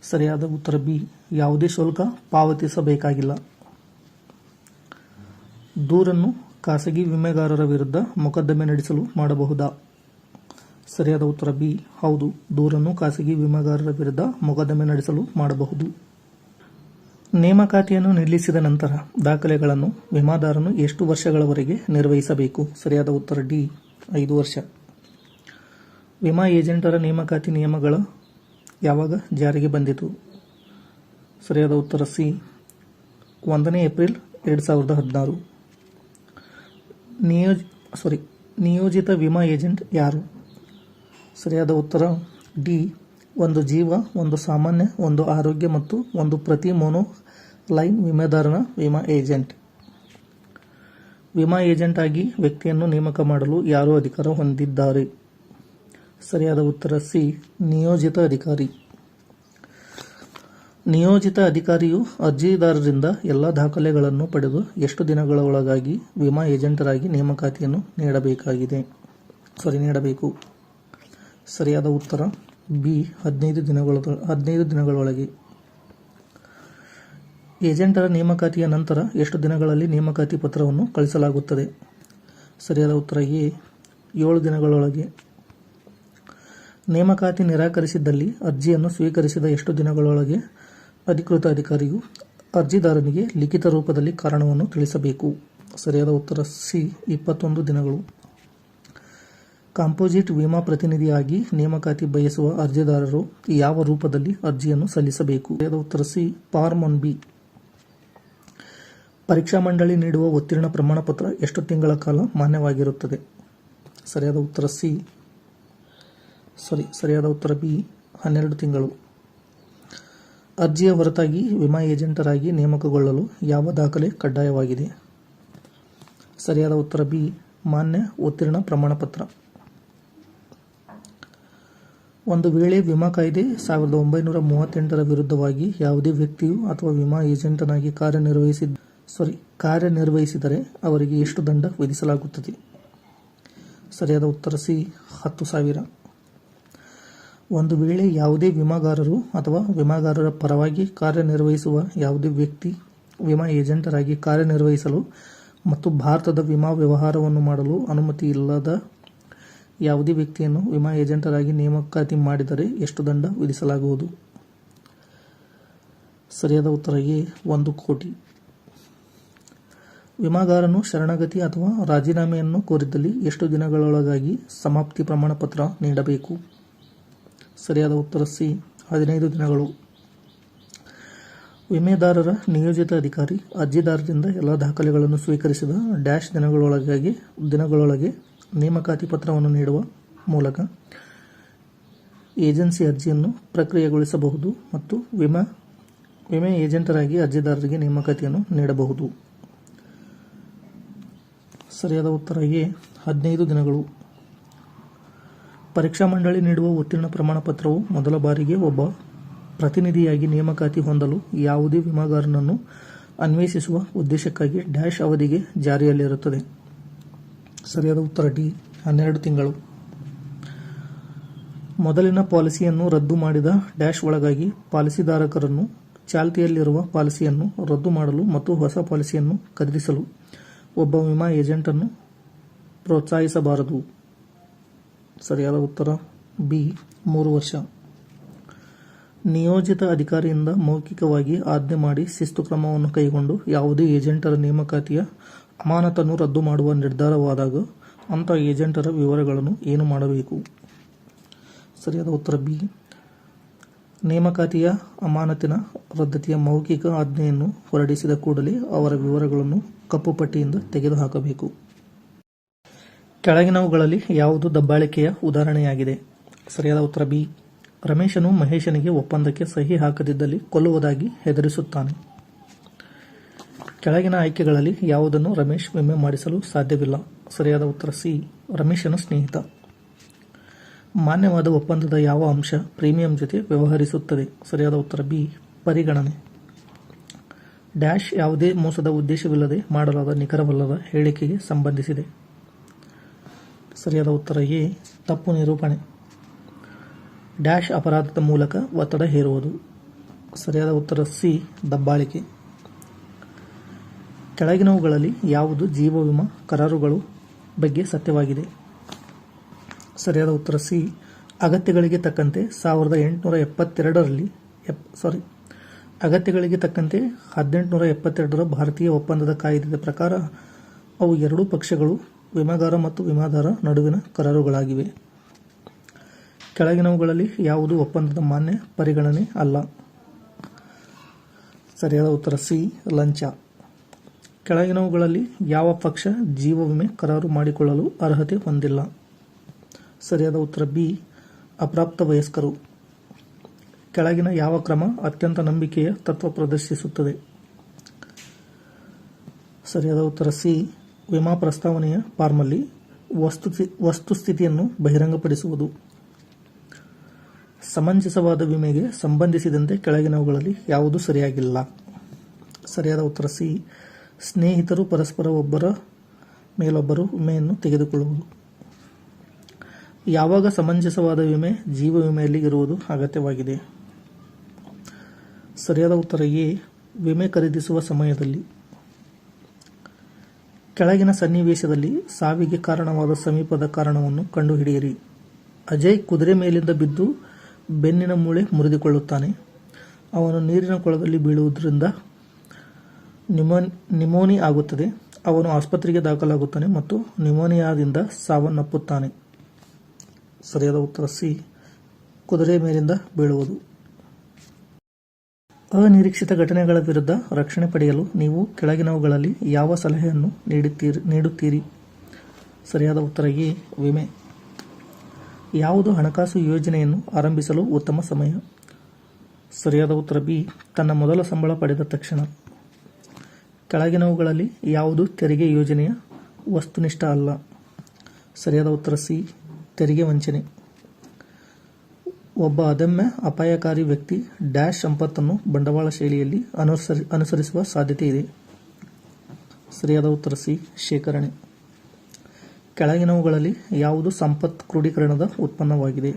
ಸರಿಯಾದ ಉತ್ತರ ಬಿ ಯಾವುದೇ ಶುಲ್ಕ ಪಾವತಿಸಬೇಕಾಗಿಲ್ಲ. ದೂರನ್ನು ಖಾಸಗಿ ವಿಮೆಗಾರರ ವಿರುದ್ಧ ಮೊಕದ್ದಮೆ ನಡೆಸಲು ಮಾಡಬಹುದಾ? ಸರಿಯಾದ ಉತ್ತರ ಬಿ ಹೌದು, ದೂರನ್ನು ಖಾಸಗಿ ವಿಮೆಗಾರರ ವಿರುದ್ಧ ಮೊಕದ್ದಮೆ ನಡೆಸಲು ಮಾಡಬಹುದು. ನೇಮಕಾತಿಯನ್ನು ನಿಲ್ಲಿಸಿದ ನಂತರ ದಾಖಲೆಗಳನ್ನು ವಿಮಾದಾರನು ಎಷ್ಟು ವರ್ಷಗಳವರೆಗೆ ನಿರ್ವಹಿಸಬೇಕು? ಸರಿಯಾದ ಉತ್ತರ ಡಿ 5 ವರ್ಷ. ವಿಮಾ ಏಜೆಂಟರ ನೇಮಕಾತಿ ನಿಯಮಗಳು ಯಾವಾಗ ಜಾರಿಗೆ ಬಂದಿತು? ಸರಿಯಾದ ಉತ್ತರ ಸಿ 1 ಏಪ್ರಿಲ್ 2016. ನಿಯೋಜಿತ ವಿಮಾ ಏಜೆಂಟ್ ಯಾರು? ಸರಿಯಾದ ಉತ್ತರ ಡಿ ಒಂದು ಜೀವ, ಒಂದು ಸಾಮಾನ್ಯ, ಒಂದು ಆರೋಗ್ಯ ಮತ್ತು ಒಂದು ಪ್ರತಿ ಮೋನೋ ಲೈನ್ ವಿಮೆದಾರನ ವಿಮಾ ಏಜೆಂಟ್. ವಿಮಾ ಏಜೆಂಟ್ ಆಗಿ ವ್ಯಕ್ತಿಯನ್ನು ನೇಮಕ ಮಾಡಲು ಯಾರು ಅಧಿಕಾರ ಹೊಂದಿದ್ದಾರೆ? ಸರಿಯಾದ ಉತ್ತರ ಸಿ ನಿಯೋಜಿತ ಅಧಿಕಾರಿ. ನಿಯೋಜಿತ ಅಧಿಕಾರಿಯು ಅರ್ಜಿದಾರರಿಂದ ಎಲ್ಲ ದಾಖಲೆಗಳನ್ನು ಪಡೆದು ಎಷ್ಟು ದಿನಗಳ ಒಳಗಾಗಿ ವಿಮಾ ಏಜೆಂಟರಾಗಿ ನೇಮಕಾತಿಯನ್ನು ನೀಡಬೇಕು. ಸರಿಯಾದ ಉತ್ತರ ಬಿ 15 ದಿನಗಳೊಳಗೆ. ಏಜೆಂಟರ ನೇಮಕಾತಿಯ ನಂತರ ಎಷ್ಟು ದಿನಗಳಲ್ಲಿ ನೇಮಕಾತಿ ಪತ್ರವನ್ನು ಕಳಿಸಲಾಗುತ್ತದೆ? ಸರಿಯಾದ ಉತ್ತರ ಎ 7 ದಿನಗಳೊಳಗೆ. ನೇಮಕಾತಿ ನಿರಾಕರಿಸಿದ್ದಲ್ಲಿ ಅರ್ಜಿಯನ್ನು ಸ್ವೀಕರಿಸಿದ ಎಷ್ಟು ದಿನಗಳೊಳಗೆ ಅಧಿಕೃತ ಅಧಿಕಾರಿಯು ಅರ್ಜಿದಾರನಿಗೆ ಲಿಖಿತ ರೂಪದಲ್ಲಿ ಕಾರಣವನ್ನು ತಿಳಿಸಬೇಕು? ಸರಿಯಾದ ಉತ್ತರ ಸಿ 21 ದಿನಗಳು. ಕಾಂಪೋಸಿಟ್ ವಿಮಾ ಪ್ರತಿನಿಧಿಯಾಗಿ ನೇಮಕಾತಿ ಬಯಸುವ ಅರ್ಜಿದಾರರು ಯಾವ ರೂಪದಲ್ಲಿ ಅರ್ಜಿಯನ್ನು ಸಲ್ಲಿಸಬೇಕು? ಸರಿಯಾದ ಉತ್ತರ ಸಿ ಫಾರ್ಮ್ 1B. ಪರೀಕ್ಷಾ ಮಂಡಳಿ ನೀಡುವ ಉತ್ತೀರ್ಣ ಪ್ರಮಾಣ ಪತ್ರ ಎಷ್ಟು ತಿಂಗಳ ಕಾಲ ಮಾನ್ಯವಾಗಿರುತ್ತದೆ? ಸರಿಯಾದ ಉತ್ತರ ಬಿ 12 ತಿಂಗಳು. ಅರ್ಜಿಯ ಹೊರತಾಗಿ ವಿಮಾ ಏಜೆಂಟರಾಗಿ ನೇಮಕಗೊಳ್ಳಲು ಯಾವ ದಾಖಲೆ ಕಡ್ಡಾಯವಾಗಿದೆ? ಸರಿಯಾದ ಉತ್ತರ ಬಿ ಮಾನ್ಯ ಉತ್ತೀರ್ಣ ಪ್ರಮಾಣ ಪತ್ರ. ಒಂದು ವೇಳೆ ವಿಮಾ ಕಾಯ್ದೆ 1938ರ ವಿರುದ್ಧವಾಗಿ ಯಾವುದೇ ವ್ಯಕ್ತಿಯು ಅಥವಾ ವಿಮಾ ಏಜೆಂಟನಾಗಿ ಕಾರ್ಯನಿರ್ವಹಿಸಿದರೆ ಅವರಿಗೆ ಎಷ್ಟು ದಂಡ ವಿಧಿಸಲಾಗುತ್ತದೆ? ಸರಿಯಾದ ಉತ್ತರ ಸಿ 10,000. ಒಂದು ವೇಳೆ ಯಾವುದೇ ವಿಮಾಗಾರರು ಅಥವಾ ವಿಮಾಗಾರರ ಪರವಾಗಿ ಕಾರ್ಯನಿರ್ವಹಿಸುವ ಯಾವುದೇ ವ್ಯಕ್ತಿ ವಿಮಾ ಏಜೆಂಟರಾಗಿ ಕಾರ್ಯನಿರ್ವಹಿಸಲು ಮತ್ತು ಭಾರತದ ವಿಮಾ ವ್ಯವಹಾರವನ್ನು ಮಾಡಲು ಅನುಮತಿ ಇಲ್ಲದ ಯಾವುದೇ ವ್ಯಕ್ತಿಯನ್ನು ವಿಮಾ ಏಜೆಂಟರಾಗಿ ನೇಮಕಾತಿ ಮಾಡಿದರೆ ಎಷ್ಟು ದಂಡ ವಿಧಿಸಲಾಗುವುದು? ಸರಿಯಾದ ಉತ್ತರ ಎ 1 ಕೋಟಿ. ವಿಮಾಗಾರನು ಶರಣಾಗತಿ ಅಥವಾ ರಾಜೀನಾಮೆಯನ್ನು ಕೋರಿದ್ದಲ್ಲಿ ಎಷ್ಟು ದಿನಗಳೊಳಗಾಗಿ ಸಮಾಪ್ತಿ ಪ್ರಮಾಣ ಪತ್ರ ನೀಡಬೇಕು? ಸರಿಯಾದ ಉತ್ತರ ಸಿ 15 ದಿನಗಳು. ವಿಮೆದಾರರ ನಿಯೋಜಿತ ಅಧಿಕಾರಿ ಅರ್ಜಿದಾರರಿಂದ ಎಲ್ಲ ದಾಖಲೆಗಳನ್ನು ಸ್ವೀಕರಿಸಿದ ದಿನಗಳೊಳಗೆ ನೇಮಕಾತಿ ಪತ್ರವನ್ನು ನೀಡುವ ಮೂಲಕ ಏಜೆನ್ಸಿ ಅರ್ಜಿಯನ್ನು ಪ್ರಕ್ರಿಯೆಗೊಳಿಸಬಹುದು ಮತ್ತು ವಿಮೆ ಏಜೆಂಟರಾಗಿ ಅರ್ಜಿದಾರರಿಗೆ ನೇಮಕಾತಿಯನ್ನು ನೀಡಬಹುದು. ಸರಿಯಾದ ಉತ್ತರ ಎ 15 ದಿನಗಳು. ಪರೀಕ್ಷಾ ಮಂಡಳಿ ನೀಡುವ ಉತ್ತೀರ್ಣ ಪ್ರಮಾಣ ಪತ್ರವು ಮೊದಲ ಬಾರಿಗೆ ಒಬ್ಬ ಪ್ರತಿನಿಧಿಯಾಗಿ ನೇಮಕಾತಿ ಹೊಂದಲು ಯಾವುದೇ ವಿಮಾಗಾರನನ್ನು ಅನ್ವೇಷಿಸುವ ಉದ್ದೇಶಕ್ಕಾಗಿ ಅವಧಿಗೆ ಜಾರಿಯಲ್ಲಿರುತ್ತದೆ. ಸರಿಯಾದ ಉತ್ತರ ಡಿ 12 ತಿಂಗಳು. ಮೊದಲಿನ ಪಾಲಿಸಿಯನ್ನು ರದ್ದು ಮಾಡಿದ ಒಳಗಾಗಿ ಪಾಲಿಸಿದಾರರನ್ನು ಚಾಲ್ತಿಯಲ್ಲಿರುವ ಪಾಲಿಸಿಯನ್ನು ರದ್ದು ಮಾಡಲು ಮತ್ತು ಹೊಸ ಪಾಲಿಸಿಯನ್ನು ಖರೀದಿಸಲು ಒಬ್ಬ ವಿಮಾ ಏಜೆಂಟನ್ನು ಪ್ರೋತ್ಸಾಹಿಸಬಾರದು. ಸರಿಯಾದ ಉತ್ತರ ಬಿ 3 ವರ್ಷ. ನಿಯೋಜಿತ ಅಧಿಕಾರಿಯಿಂದ ಮೌಖಿಕವಾಗಿ ಆಜ್ಞೆ ಮಾಡಿ ಶಿಸ್ತು ಕ್ರಮವನ್ನು ಕೈಗೊಂಡು ಯಾವುದೇ ಏಜೆಂಟರ ನೇಮಕಾತಿಯ ಅಮಾನತನ್ನು ರದ್ದು ಮಾಡುವ ನಿರ್ಧಾರವಾದಾಗ ಅಂಥ ಏಜೆಂಟರ ವಿವರಗಳನ್ನು ಏನು ಮಾಡಬೇಕು? ಸರಿಯಾದ ಉತ್ತರ ಬಿ ನೇಮಕಾತಿಯ ಅಮಾನತಿನ ರದ್ದತಿಯ ಮೌಖಿಕ ಆಜ್ಞೆಯನ್ನು ಹೊರಡಿಸಿದ ಕೂಡಲೇ ಅವರ ವಿವರಗಳನ್ನು ಕಪ್ಪು ಪಟ್ಟಿಯಿಂದ ತೆಗೆದುಹಾಕಬೇಕು. ಕೆಳಗಿನವುಗಳಲ್ಲಿ ಯಾವುದು ದಬ್ಬಾಳಿಕೆಯ ಉದಾಹರಣೆಯಾಗಿದೆ? ಸರಿಯಾದ ಉತ್ತರ ಬಿ ರಮೇಶನು ಮಹೇಶನಿಗೆ ಒಪ್ಪಂದಕ್ಕೆ ಸಹಿ ಹಾಕದಿದ್ದಲ್ಲಿ ಕೊಲ್ಲುವುದಾಗಿ ಹೆದರಿಸುತ್ತಾನೆ. ಕೆಳಗಿನ ಆಯ್ಕೆಗಳಲ್ಲಿ ಯಾವುದನ್ನು ರಮೇಶ್ ವಿಮೆ ಮಾಡಿಸಲು ಸಾಧ್ಯವಿಲ್ಲ? ಸರಿಯಾದ ಉತ್ತರ ಸಿ ರಮೇಶನ ಸ್ನೇಹಿತ. ಮಾನ್ಯವಾದ ಒಪ್ಪಂದದ ಯಾವ ಅಂಶ ಪ್ರೀಮಿಯಂ ಜೊತೆ ವ್ಯವಹರಿಸುತ್ತದೆ? ಸರಿಯಾದ ಉತ್ತರ ಬಿ ಪರಿಗಣನೆ. ಯಾವುದೇ ಮೋಸದ ಉದ್ದೇಶವಿಲ್ಲದೆ ಮಾಡಲಾದ ನಿಖರವಲ್ಲದ ಹೇಳಿಕೆಗೆ ಸಂಬಂಧಿಸಿದೆ. ಸರಿಯಾದ ಉತ್ತರ ಎ ತಪ್ಪು ನಿರೂಪಣೆ. ಅಪರಾಧದ ಮೂಲಕ ಒತ್ತಡ ಹೇರುವುದು. ಸರಿಯಾದ ಉತ್ತರ ಸಿ ದಬ್ಬಾಳಿಕೆ. ಕೆಳಗಿನವುಗಳಲ್ಲಿ ಯಾವುದು ಜೀವ ವಿಮಾ ಕರಾರುಗಳು ಬಗ್ಗೆ ಸತ್ಯವಾಗಿದೆ? ಸರಿಯಾದ ಉತ್ತರ ಸಿ ಅಗತ್ಯಗಳಿಗೆ ತಕ್ಕಂತೆ 1872ರ ಭಾರತೀಯ ಒಪ್ಪಂದದ ಕಾಯ್ದೆಯ ಪ್ರಕಾರ ಅವು ಎರಡೂ ಪಕ್ಷಗಳು ವಿಮಾಗಾರ ಮತ್ತು ವಿಮಾದಾರ ನಡುವಿನ ಕರಾರುಗಳಾಗಿವೆ. ಕೆಳಗಿನವುಗಳಲ್ಲಿ ಯಾವುದು ಒಪ್ಪಂದದ ಮಾನ್ಯ ಪರಿಗಣನೆ ಅಲ್ಲ? ಸರಿಯಾದ ಉತ್ತರ ಸಿ ಲಂಚ. ಕೆಳಗಿನವುಗಳಲ್ಲಿ ಯಾವ ಪಕ್ಷ ಜೀವ ವಿಮೆ ಕರಾರು ಮಾಡಿಕೊಳ್ಳಲು ಅರ್ಹತೆ ಹೊಂದಿಲ್ಲ? ಸರಿಯಾದ ಉತ್ತರ ಬಿ ಅಪ್ರಾಪ್ತ ವಯಸ್ಕರು. ಕೆಳಗಿನ ಯಾವ ಕ್ರಮ ಅತ್ಯಂತ ನಂಬಿಕೆಯ ತತ್ವ ಪ್ರದರ್ಶಿಸುತ್ತದೆ? ಸರಿಯಾದ ಉತ್ತರ ಸಿ ವಿಮಾ ಪ್ರಸ್ತಾವನೆಯ ಫಾರ್ಮಲ್ಲಿ ವಸ್ತುಸ್ಥಿತಿಯನ್ನು ಬಹಿರಂಗಪಡಿಸುವುದು. ಸಮಂಜಸವಾದ ವಿಮೆಗೆ ಸಂಬಂಧಿಸಿದಂತೆ ಕೆಳಗಿನವುಗಳಲ್ಲಿ ಯಾವುದು ಸರಿಯಾಗಿಲ್ಲ? ಸರಿಯಾದ ಉತ್ತರ ಸಿ. ಸ್ನೇಹಿತರು ಪರಸ್ಪರ ಒಬ್ಬರ ಮೇಲೊಬ್ಬರು ವಿಮೆಯನ್ನು ತೆಗೆದುಕೊಳ್ಳುವುದು. ಯಾವಾಗ ಸಮಂಜಸವಾದ ವಿಮೆ ಜೀವ ವಿಮೆಯಲ್ಲಿ ಇರುವುದು ಅಗತ್ಯವಾಗಿದೆ? ಸರಿಯಾದ ಉತ್ತರ ಎ. ವಿಮೆ ಖರೀದಿಸುವ ಸಮಯದಲ್ಲಿ. ಕೆಳಗಿನ ಸನ್ನಿವೇಶದಲ್ಲಿ ಸಾವಿಗೆ ಕಾರಣವಾದ ಸಮೀಪದ ಕಾರಣವನ್ನು ಕಂಡುಹಿಡಿಯಿರಿ. ಅಜಯ್ ಕುದುರೆ ಮೇಲಿಂದ ಬಿದ್ದು ಬೆನ್ನಿನ ಮೂಳೆ ಮುರಿದುಕೊಳ್ಳುತ್ತಾನೆ. ಅವನು ನೀರಿನ ಕೊಳದಲ್ಲಿ ಬೀಳುವುದರಿಂದ ನಿಮೋನಿ ಆಗುತ್ತದೆ. ಅವನು ಆಸ್ಪತ್ರೆಗೆ ದಾಖಲಾಗುತ್ತಾನೆ ಮತ್ತು ನ್ಯೂಮೋನಿಯಾದಿಂದ ಸಾವನ್ನಪ್ಪುತ್ತಾನೆ. ಸರಿಯಾದ ಉತ್ತರ ಸಿ. ಕುದುರೆ ಮೇಲಿಂದ ಬೀಳುವುದು. ಅನಿರೀಕ್ಷಿತ ಘಟನೆಗಳ ವಿರುದ್ಧ ರಕ್ಷಣೆ ಪಡೆಯಲು ನೀವು ಕೆಳಗಿನವುಗಳಲ್ಲಿ ಯಾವ ಸಲಹೆಯನ್ನು ನೀಡುತ್ತೀರಿ? ಸರಿಯಾದ ಉತ್ತರ ಎ. ವಿಮೆ. ಯಾವುದು ಹಣಕಾಸು ಯೋಜನೆಯನ್ನು ಆರಂಭಿಸಲು ಉತ್ತಮ ಸಮಯ? ಸರಿಯಾದ ಉತ್ತರ ಬಿ. ತನ್ನ ಮೊದಲ ಸಂಬಳ ಪಡೆದ ತಕ್ಷಣ. ಕೆಳಗಿನವುಗಳಲ್ಲಿ ಯಾವುದು ತೆರಿಗೆ ಯೋಜನೆಯ ವಸ್ತುನಿಷ್ಠ ಅಲ್ಲ? ಸರಿಯಾದ ಉತ್ತರ ಸಿ. ತೆರಿಗೆ ವಂಚನೆ. ಒಬ್ಬ ಅದಮ್ಯ ಅಪಾಯಕಾರಿ ವ್ಯಕ್ತಿ ಡ್ಯಾಶ್ ಸಂಪತ್ತನ್ನು ಬಂಡವಾಳ ಶೈಲಿಯಲ್ಲಿ ಅನುಸರಿಸುವ ಸಾಧ್ಯತೆ ಇದೆ. ಸರಿಯಾದ ಉತ್ತರ ಸಿ. ಶೇಖರಣೆ. ಕೆಳಗಿನವುಗಳಲ್ಲಿ ಯಾವುದು ಸಂಪತ್ತು ಕ್ರೋಢೀಕರಣದ ಉತ್ಪನ್ನವಾಗಿದೆ?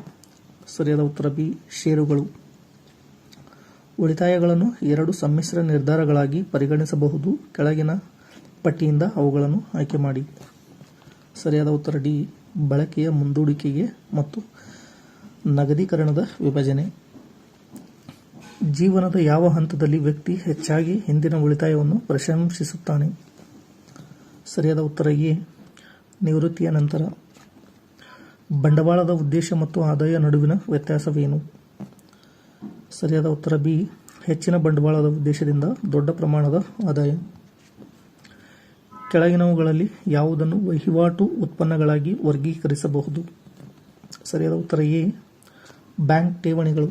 ಸರಿಯಾದ ಉತ್ತರ ಬಿ. ಷೇರುಗಳು. ಉಳಿತಾಯಗಳನ್ನು ಎರಡು ಸಮ್ಮಿಶ್ರ ನಿರ್ಧಾರಗಳಾಗಿ ಪರಿಗಣಿಸಬಹುದು. ಕೆಳಗಿನ ಪಟ್ಟಿಯಿಂದ ಅವುಗಳನ್ನು ಆಯ್ಕೆ ಮಾಡಿ. ಸರಿಯಾದ ಉತ್ತರ ಡಿ. ಬಳಕೆಯ ಮುಂದೂಡಿಕೆಗೆ ಮತ್ತು ನಗದೀಕರಣದ ವಿಭಜನೆ. ಜೀವನದ ಯಾವ ಹಂತದಲ್ಲಿ ವ್ಯಕ್ತಿ ಹೆಚ್ಚಾಗಿ ಹಿಂದಿನ ಉಳಿತಾಯವನ್ನು ಪ್ರಶಂಸಿಸುತ್ತಾನೆ? ಸರಿಯಾದ ಉತ್ತರ ಎ. ನಿವೃತ್ತಿಯ ನಂತರ. ಬಂಡವಾಳದ ಉದ್ದೇಶ ಮತ್ತು ಆದಾಯ ನಡುವಿನ ವ್ಯತ್ಯಾಸವೇನು? ಸರಿಯಾದ ಉತ್ತರ ಬಿ. ಹೆಚ್ಚಿನ ಬಂಡವಾಳದ ಉದ್ದೇಶದಿಂದ ದೊಡ್ಡ ಪ್ರಮಾಣದ ಆದಾಯ. ಕೆಳಗಿನವುಗಳಲ್ಲಿ ಯಾವುದನ್ನು ವಹಿವಾಟು ಉತ್ಪನ್ನಗಳಾಗಿ ವರ್ಗೀಕರಿಸಬಹುದು? ಸರಿಯಾದ ಉತ್ತರ ಎ. ಬ್ಯಾಂಕ್ ಠೇವಣಿಗಳು.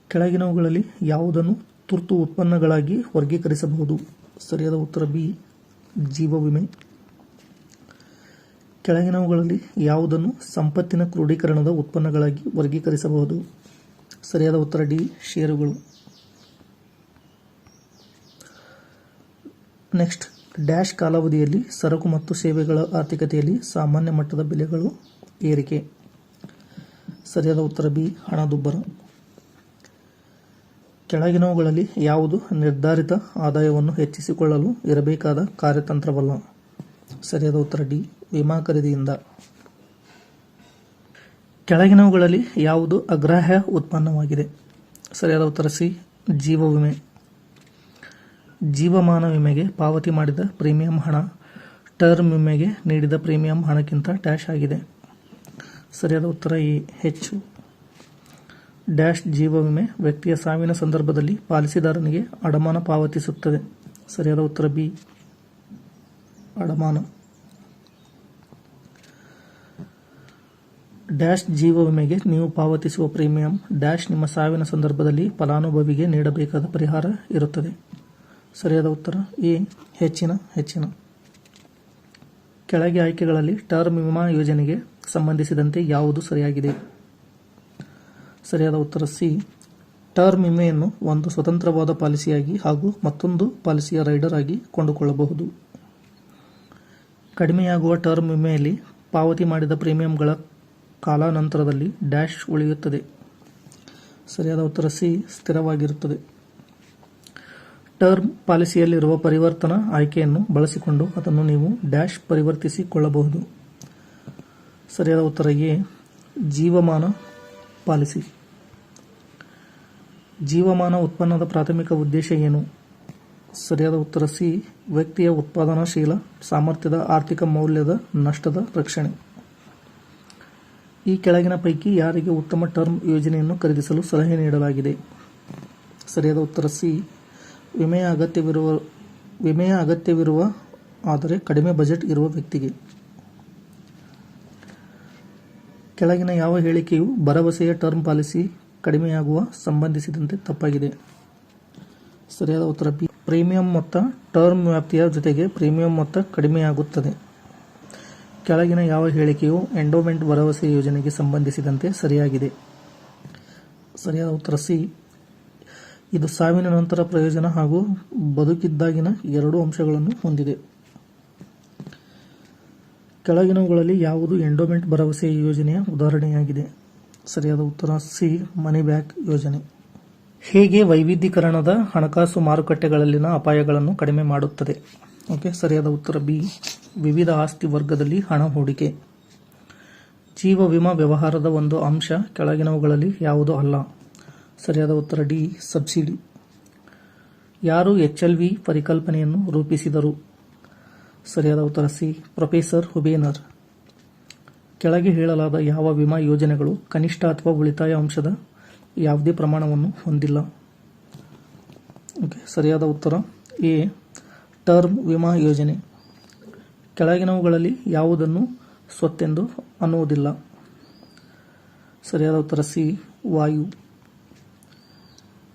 ಕೆಳಗಿನವುಗಳಲ್ಲಿ ಯಾವುದನ್ನು ತುರ್ತು ಉತ್ಪನ್ನಗಳಾಗಿ ವರ್ಗೀಕರಿಸಬಹುದು? ಸರಿಯಾದ ಉತ್ತರ ಬಿ. ಜೀವ ವಿಮೆ. ಕೆಳಗಿನವುಗಳಲ್ಲಿ ಯಾವುದನ್ನು ಸಂಪತ್ತಿನ ಕ್ರೋಢೀಕರಣದ ಉತ್ಪನ್ನಗಳಾಗಿ ವರ್ಗೀಕರಿಸಬಹುದು? ಸರಿಯಾದ ಉತ್ತರ ಡಿ. ಷೇರುಗಳು. ನೆಕ್ಸ್ಟ್, ಡ್ಯಾಶ್ ಕಾಲಾವಧಿಯಲ್ಲಿ ಸರಕು ಮತ್ತು ಸೇವೆಗಳ ಆರ್ಥಿಕತೆಯಲ್ಲಿ ಸಾಮಾನ್ಯ ಮಟ್ಟದ ಬೆಲೆಗಳು ಏರಿಕೆ. ಸರಿಯಾದ ಉತ್ತರ ಬಿ. ಹಣದುಬ್ಬರ. ಕೆಳಗಿನವುಗಳಲ್ಲಿ ಯಾವುದು ನಿರ್ಧಾರಿತ ಆದಾಯವನ್ನು ಹೆಚ್ಚಿಸಿಕೊಳ್ಳಲು ಇರಬೇಕಾದ ಕಾರ್ಯತಂತ್ರವಲ್ಲ? ಸರಿಯಾದ ಉತ್ತರ ಡಿ. ವಿಮಾ ಖರೀದಿಯಿಂದ. ಕೆಳಗಿನವುಗಳಲ್ಲಿ ಯಾವುದು ಅಗ್ರಾಹ್ಯ ಉತ್ಪನ್ನವಾಗಿದೆ? ಸರಿಯಾದ ಉತ್ತರ ಸಿ. ಜೀವ ವಿಮೆ. ಜೀವಮಾನ ವಿಮೆಗೆ ಪಾವತಿ ಮಾಡಿದ ಪ್ರೀಮಿಯಂ ಹಣ ಟರ್ಮ್ ವಿಮೆಗೆ ನೀಡಿದ ಪ್ರೀಮಿಯಂ ಹಣಕ್ಕಿಂತ ಡ್ಯಾಶ್ ಆಗಿದೆ. ಸರಿಯಾದ ಉತ್ತರ ಎ. ಹೆಚ್ಚು. ಡ್ಯಾಶ್ ಜೀವ ವಿಮೆ ವ್ಯಕ್ತಿಯ ಸಾವಿನ ಸಂದರ್ಭದಲ್ಲಿ ಪಾಲಿಸಿದಾರನಿಗೆ ಅಡಮಾನ ಪಾವತಿಸುತ್ತದೆ. ಸರಿಯಾದ ಉತ್ತರ ಬಿ. ಅಡಮಾನ. ಡ್ಯಾಶ್ ಜೀವ ವಿಮೆಗೆ ನೀವು ಪಾವತಿಸುವ ಪ್ರೀಮಿಯಂ ಡ್ಯಾಶ್ ನಿಮ್ಮ ಸಾವಿನ ಸಂದರ್ಭದಲ್ಲಿ ಫಲಾನುಭವಿಗೆ ನೀಡಬೇಕಾದ ಪರಿಹಾರ ಇರುತ್ತದೆ. ಸರಿಯಾದ ಉತ್ತರ ಎ. ಹೆಚ್ಚಿನ. ಕೆಳಗೆ ಆಯ್ಕೆಗಳಲ್ಲಿ ಟರ್ಮ್ ವಿಮಾ ಯೋಜನೆಗೆ ಸಂಬಂಧಿಸಿದಂತೆ ಯಾವುದು ಸರಿಯಾಗಿದೆ? ಸರಿಯಾದ ಉತ್ತರ ಸಿ. ಟರ್ಮ್ ವಿಮೆಯನ್ನು ಒಂದು ಸ್ವತಂತ್ರವಾದ ಪಾಲಿಸಿಯಾಗಿ ಹಾಗೂ ಮತ್ತೊಂದು ಪಾಲಿಸಿಯ ರೈಡರ್ ಆಗಿ ಕೊಂಡುಕೊಳ್ಳಬಹುದು. ಕಡಿಮೆಯಾಗುವ ಟರ್ಮ್ ವಿಮೆಯಲ್ಲಿ ಪಾವತಿ ಮಾಡಿದ ಪ್ರೀಮಿಯಂಗಳ ಕಾಲಾನಂತರದಲ್ಲಿ ಡ್ಯಾಶ್ ಉಳಿಯುತ್ತದೆ. ಸರಿಯಾದ ಉತ್ತರ ಸಿ. ಸ್ಥಿರವಾಗಿರುತ್ತದೆ. ಟರ್ಮ್ ಪಾಲಿಸಿಯಲ್ಲಿರುವ ಪರಿವರ್ತನಾ ಆಯ್ಕೆಯನ್ನು ಬಳಸಿಕೊಂಡು ಅದನ್ನು ನೀವು ಡ್ಯಾಶ್ ಪರಿವರ್ತಿಸಿಕೊಳ್ಳಬಹುದು. ಸರಿಯಾದ ಉತ್ತರ ಎ. ಜೀವಮಾನ ಪಾಲಿಸಿ. ಜೀವಮಾನ ಉತ್ಪನ್ನದ ಪ್ರಾಥಮಿಕ ಉದ್ದೇಶ ಏನು? ಸರಿಯಾದ ಉತ್ತರ ಸಿ. ವ್ಯಕ್ತಿಯ ಉತ್ಪಾದನಾಶೀಲ ಸಾಮರ್ಥ್ಯದ ಆರ್ಥಿಕ ಮೌಲ್ಯದ ನಷ್ಟದ ರಕ್ಷಣೆ. ಈ ಕೆಳಗಿನ ಪೈಕಿ ಯಾರಿಗೆ ಉತ್ತಮ ಟರ್ಮ್ ಯೋಜನೆಯನ್ನು ಖರೀದಿಸಲು ಸಲಹೆ ನೀಡಲಾಗಿದೆ? ಸರಿಯಾದ ಉತ್ತರ ಸಿ. ವಿಮೆಯ ಅಗತ್ಯವಿರುವ ಆದರೆ ಕಡಿಮೆ ಬಜೆಟ್ ಇರುವ ವ್ಯಕ್ತಿಗೆ. ಕೆಳಗಿನ ಯಾವ ಹೇಳಿಕೆಯು ಭರವಸೆಯ ಟರ್ಮ್ ಪಾಲಿಸಿ ಕಡಿಮೆಯಾಗುವ ಸಂಬಂಧಿಸಿದಂತೆ ತಪ್ಪಾಗಿದೆ? ಸರಿಯಾದ ಉತ್ತರ ಬಿ. ಪ್ರೀಮಿಯಂ ಮೊತ್ತ ಟರ್ಮ್ ವ್ಯಾಪ್ತಿಯ ಜೊತೆಗೆ ಪ್ರೀಮಿಯಂ ಮೊತ್ತ ಕಡಿಮೆಯಾಗುತ್ತದೆ. ಕೆಳಗಿನ ಯಾವ ಹೇಳಿಕೆಯು ಎಂಡೋಮೆಂಟ್ ಭರವಸೆ ಯೋಜನೆಗೆ ಸಂಬಂಧಿಸಿದಂತೆ ಸರಿಯಾಗಿದೆ? ಸರಿಯಾದ ಉತ್ತರ ಸಿ. ಇದು ಸಾವಿನ ನಂತರ ಪ್ರಯೋಜನ ಹಾಗೂ ಬದುಕಿದ್ದಾಗಿನ ಎರಡೂ ಅಂಶಗಳನ್ನು ಹೊಂದಿದೆ. ಕೆಳಗಿನವುಗಳಲ್ಲಿ ಯಾವುದು ಎಂಡೋಮೆಂಟ್ ಭರವಸೆ ಯೋಜನೆಯ ಉದಾಹರಣೆಯಾಗಿದೆ? ಸರಿಯಾದ ಉತ್ತರ ಸಿ. ಮನಿ ಬ್ಯಾಕ್ ಯೋಜನೆ. ಹೇಗೆ ವೈವಿಧ್ಯೀಕರಣದ ಹಣಕಾಸು ಮಾರುಕಟ್ಟೆಗಳಲ್ಲಿನ ಅಪಾಯಗಳನ್ನು ಕಡಿಮೆ ಮಾಡುತ್ತದೆ? ಸರಿಯಾದ ಉತ್ತರ ಬಿ. ವಿವಿಧ ಆಸ್ತಿ ವರ್ಗದಲ್ಲಿ ಹಣ ಹೂಡಿಕೆ. ಜೀವ ವಿಮಾ ವ್ಯವಹಾರದ ಒಂದು ಅಂಶ ಕೆಳಗಿನವುಗಳಲ್ಲಿ ಯಾವುದೂ ಅಲ್ಲ? ಸರಿಯಾದ ಉತ್ತರ ಡಿ. ಸಬ್ಸಿಡಿ. ಯಾರು HLV ಪರಿಕಲ್ಪನೆಯನ್ನು ರೂಪಿಸಿದರು? ಸರಿಯಾದ ಉತ್ತರ ಸಿ. ಪ್ರೊಫೆಸರ್ ಹುಬೇನರ್. ಕೆಳಗೆ ಹೇಳಲಾದ ಯಾವ ವಿಮಾ ಯೋಜನೆಗಳು ಕನಿಷ್ಠ ಅಥವಾ ಉಳಿತಾಯ ಅಂಶದ ಯಾವುದೇ ಪ್ರಮಾಣವನ್ನು ಹೊಂದಿಲ್ಲ? ಸರಿಯಾದ ಉತ್ತರ ಎ. ಟರ್ಮ್ ವಿಮಾ ಯೋಜನೆ. ಕೆಳಗಿನವುಗಳಲ್ಲಿ ಯಾವುದನ್ನು ಸ್ವತ್ತೆಂದು ಅನ್ನುವುದಿಲ್ಲ? ಸರಿಯಾದ ಉತ್ತರ ಸಿ. ವಾಯು.